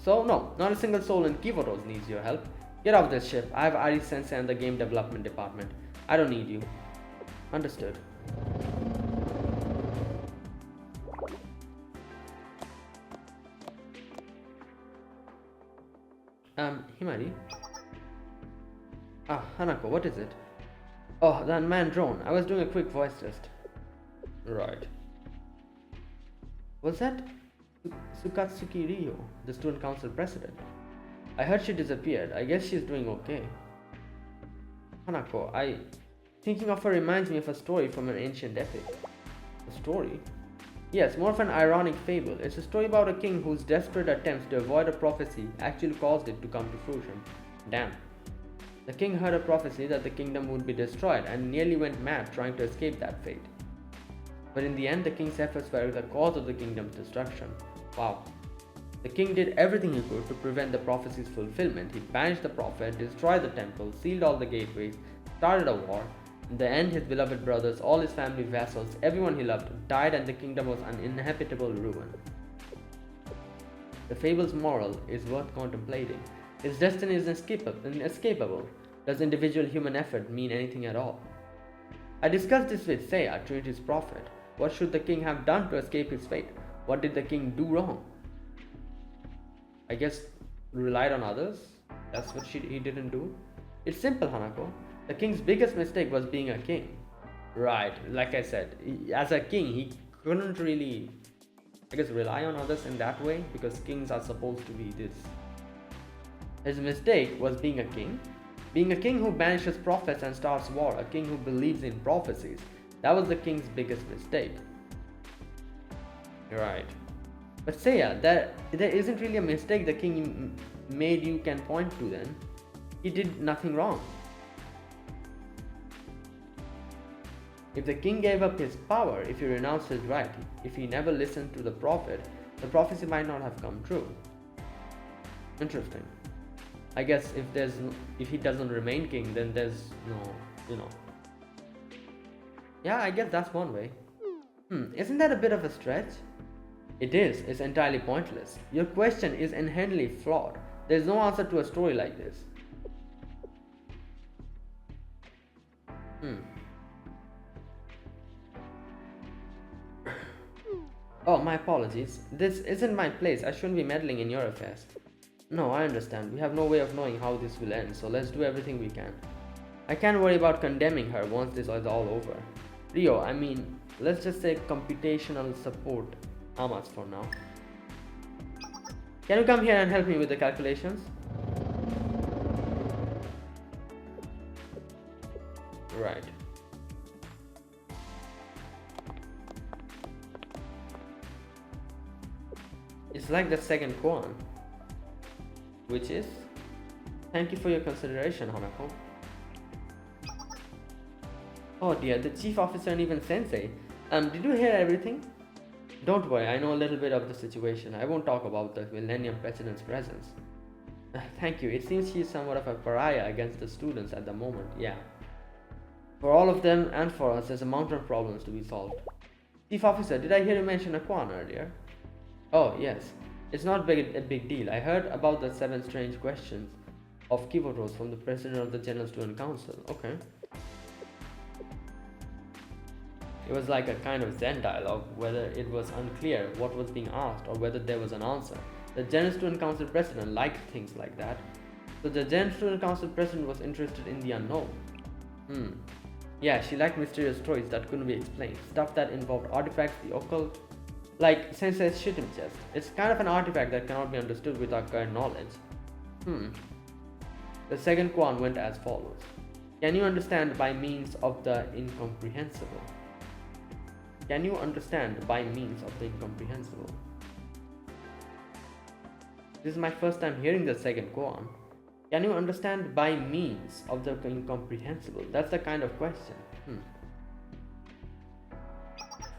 [SPEAKER 1] So no, not a single soul in Kivotos needs your help. Get off this ship. I have Ari Sensei and the game development department. I don't need you. Understood. Himari? Ah, Hanako, what is it? Oh, the unmanned drone. I was doing a quick voice test. Right. Was that Sukatsuki Ryo, the student council president? I heard she disappeared. I guess she's doing okay. Hanako, thinking of her reminds me of a story from an ancient epic. A story? Yes, more of an ironic fable. It's a story about a king whose desperate attempts to avoid a prophecy actually caused it to come to fruition. Damn. The king heard a prophecy that the kingdom would be destroyed and nearly went mad trying to escape that fate. But in the end, the king's efforts were the cause of the kingdom's destruction. Wow. The king did everything he could to prevent the prophecy's fulfillment. He banished the prophet, destroyed the temple, sealed all the gateways, started a war. In the end, his beloved brothers, all his family vassals, everyone he loved, died and the kingdom was an uninhabitable ruin. The fable's moral is worth contemplating. Its destiny is inescapable. Does individual human effort mean anything at all? I discussed this with Seiya, Trinity's prophet. What should the king have done to escape his fate? What did the king do wrong? I guess relied on others? That's what he didn't do? It's simple, Hanako. The king's biggest mistake was being a king. Right, like I said, as a king, he couldn't really, I guess, rely on others in that way because kings are supposed to be this. His mistake was being a king. Being a king who banishes prophets and starts war, a king who believes in prophecies. That was the king's biggest mistake. Right. But Seiya, there isn't really a mistake the king made you can point to then. He did nothing wrong. If the king gave up his power, if he renounced his right, if he never listened to the prophet, the prophecy might not have come true. Interesting. I guess if he doesn't remain king, then there's no, Yeah, I guess that's one way. Isn't that a bit of a stretch? It is. It's entirely pointless. Your question is inherently flawed. There's no answer to a story like this. Oh, my apologies. This isn't my place. I shouldn't be meddling in your affairs. No, I understand. We have no way of knowing how this will end, so let's do everything we can. I can't worry about condemning her once this is all over. Rio, I mean, let's just say computational support Amas for now. Can you come here and help me with the calculations? Right. It's like the second koan, which is, thank you for your consideration, Hanako. Oh dear, the chief officer and even sensei. Did you hear everything? Don't worry, I know a little bit of the situation. I won't talk about the Millennium President's presence. Thank you. It seems she is somewhat of a pariah against the students at the moment, yeah. For all of them and for us, there's a mountain of problems to be solved. Chief officer, did I hear you mention a koan earlier? Oh, yes. It's not a big deal. I heard about the 7 strange questions of Kivotos from the president of the General Student Council. Okay. It was like a kind of Zen dialogue, whether it was unclear what was being asked or whether there was an answer. The General Student Council president liked things like that. So the General Student Council president was interested in the unknown. Yeah, she liked mysterious stories that couldn't be explained. Stuff that involved artifacts, the occult, like Sensei's Shitim chest. It's kind of an artifact that cannot be understood with our current knowledge. The second koan went as follows. Can you understand by means of the incomprehensible? Can you understand by means of the incomprehensible? This is my first time hearing the second koan. Can you understand by means of the incomprehensible? That's the kind of question.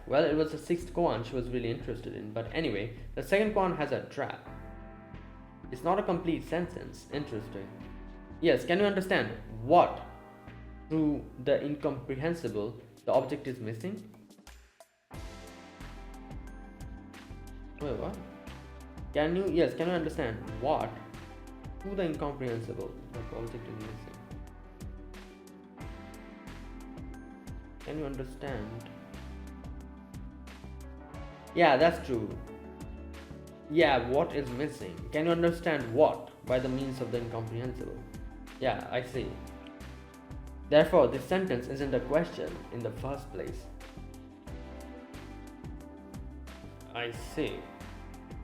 [SPEAKER 1] Well, it was the 6th koan she was really interested in, but anyway, the second koan has a trap. It's not a complete sentence. Interesting. Yes, can you understand what through the incomprehensible the object is missing? Wait, what? Can you understand what through the incomprehensible the object is missing? Can you understand? Yeah, that's true. Yeah, what is missing? Can you understand what by the means of the incomprehensible? Yeah, I see. Therefore, this sentence isn't a question in the first place. I see.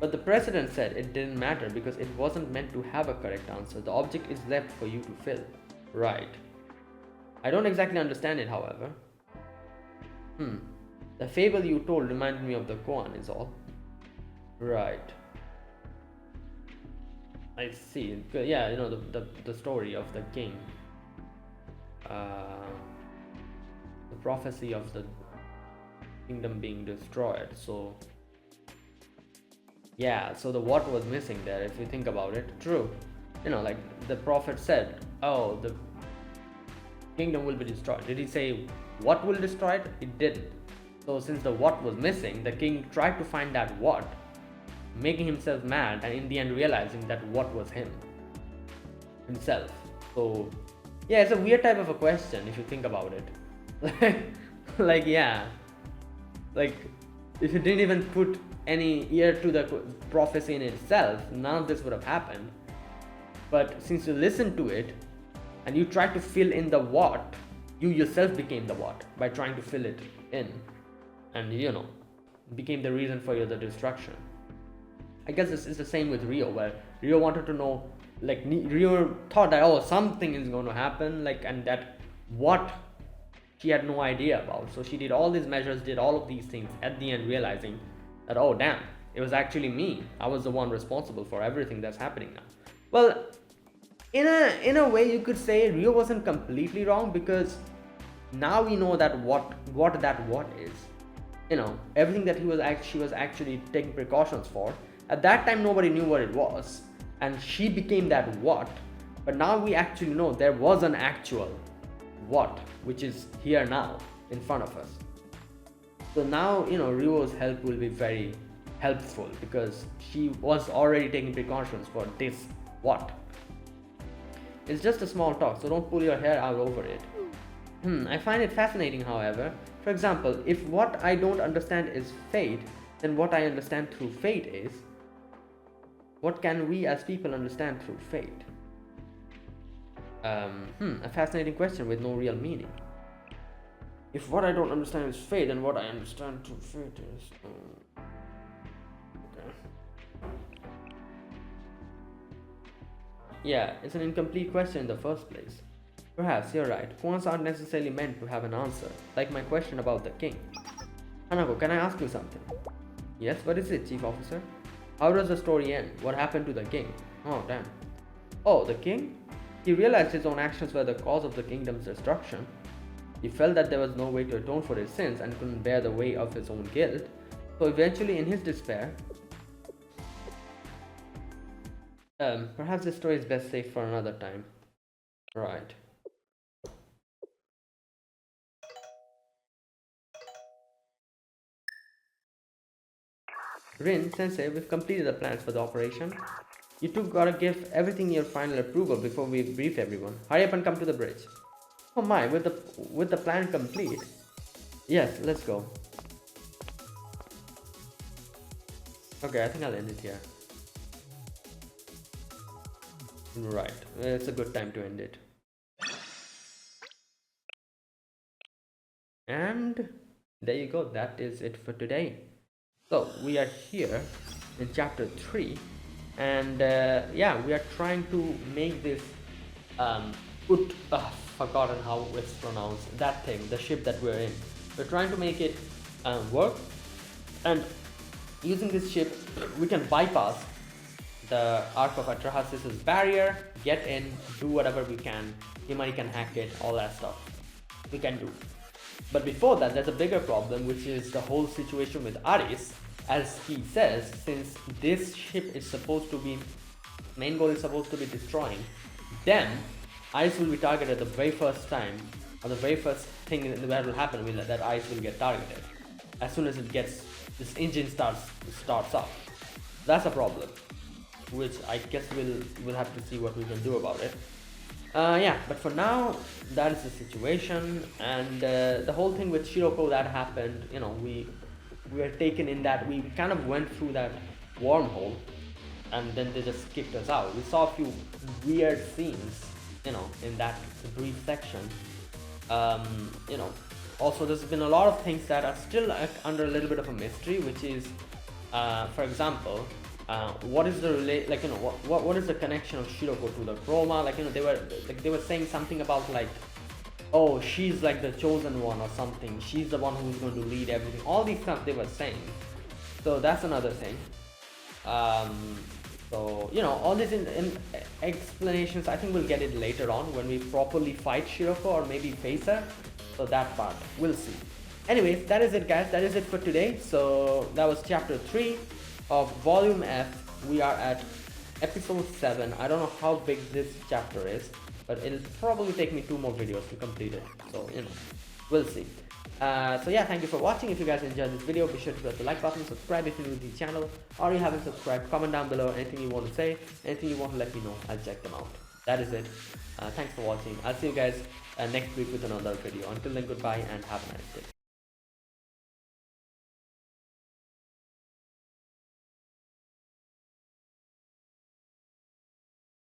[SPEAKER 1] But the president said it didn't matter because it wasn't meant to have a correct answer. The object is left for you to fill. Right. I don't exactly understand it, however. The fable you told reminded me of the koan is all. Right. I see. Yeah, you know, the story of the king. The prophecy of the kingdom being destroyed. So yeah, so the what was missing there, if you think about it. True. You know, like the prophet said, oh, the kingdom will be destroyed. Did he say what will destroy it? It didn't. So since the what was missing, the king tried to find that what, making himself mad, and in the end realizing that what was himself. So yeah, it's a weird type of a question if you think about it. Like yeah, like if you didn't even put any ear to the prophecy in itself, none of this would have happened. But since you listened to it and you tried to fill in the what, you yourself became the what by trying to fill it in, and you know, became the reason for the destruction. I guess this is the same with Rio, where Rio wanted to know, like Rio thought that oh, something is going to happen, like, and that what she had no idea about. So she did all these measures, did all of these things, at the end realizing that oh damn, it was actually me. I was the one responsible for everything that's happening now. Well, in a way you could say Rio wasn't completely wrong, because now we know that what is. You know, everything that she was actually taking precautions for. At that time nobody knew what it was, and she became that what. But now we actually know there was an actual what, which is here now in front of us. So now, you know, Rio's help will be very helpful because she was already taking precautions for this. What? It's just a small talk, so don't pull your hair out over it. I find it fascinating, however. For example, if what I don't understand is fate, then what I understand through fate is, what can we as people understand through fate? A fascinating question with no real meaning. If what I don't understand is fate, then what I understand through fate is... okay. Yeah, it's an incomplete question in the first place. Perhaps you're right. Poems aren't necessarily meant to have an answer, like my question about the king. Hanako, can I ask you something? Yes, what is it, Chief Officer? How does the story end? What happened to the king? Oh, damn. Oh, the king? He realized his own actions were the cause of the kingdom's destruction. He felt that there was no way to atone for his sins and couldn't bear the weight of his own guilt. So eventually, in his despair... perhaps this story is best saved for another time. Right. Rin, Sensei, we've completed the plans for the operation. You two gotta give everything your final approval before we brief everyone. Hurry up and come to the bridge. Oh my, with the plan complete? Yes, let's go. Okay, I think I'll end it here. Right, it's a good time to end it. And there you go, that is it for today. So we are here in chapter 3 and yeah, we are trying to make this forgotten how it's pronounced, that thing, the ship that we're in. We're trying to make it work, and using this ship we can bypass the Ark of Atrahasis' barrier, get in, do whatever we can. Himari can hack it, all that stuff we can do. But before that, there's a bigger problem, which is the whole situation with Aris. As he says, since this ship is supposed to be, main goal is supposed to be destroying, then Aris will be targeted the very first time, or the very first thing that will happen will that Aris will get targeted. As soon as it gets, this engine starts up. That's a problem, which I guess we'll have to see what we can do about it. Yeah, but for now, that is the situation, and the whole thing with Shiroko that happened, you know, we were taken in that, we kind of went through that wormhole, and then they just kicked us out. We saw a few weird scenes, you know, in that brief section. You know, also there's been a lot of things that are still under a little bit of a mystery, which is, for example, what is the what is the connection of Shiroko to the Chroma? Like, you know, they were saying something about like, oh, she's like the chosen one or something. She's the one who's going to lead everything. All these stuff they were saying. So that's another thing. So, you know, all these in explanations, I think we'll get it later on when we properly fight Shiroko or maybe face her. So that part, we'll see. Anyways, that is it, guys. That is it for today. So that was chapter 3 of volume F. We are at episode 7. I don't know how big this chapter is, but it'll probably take me 2 more videos to complete it. So, you know, we'll see. So yeah, thank you for watching. If you guys enjoyed this video, be sure to press the like button, subscribe if you're new to the channel, or you haven't subscribed. Comment down below anything you want to say, anything you want to let me know. I'll check them out. That is it. Thanks for watching. I'll see you guys next week with another video. Until then, goodbye and have a nice day.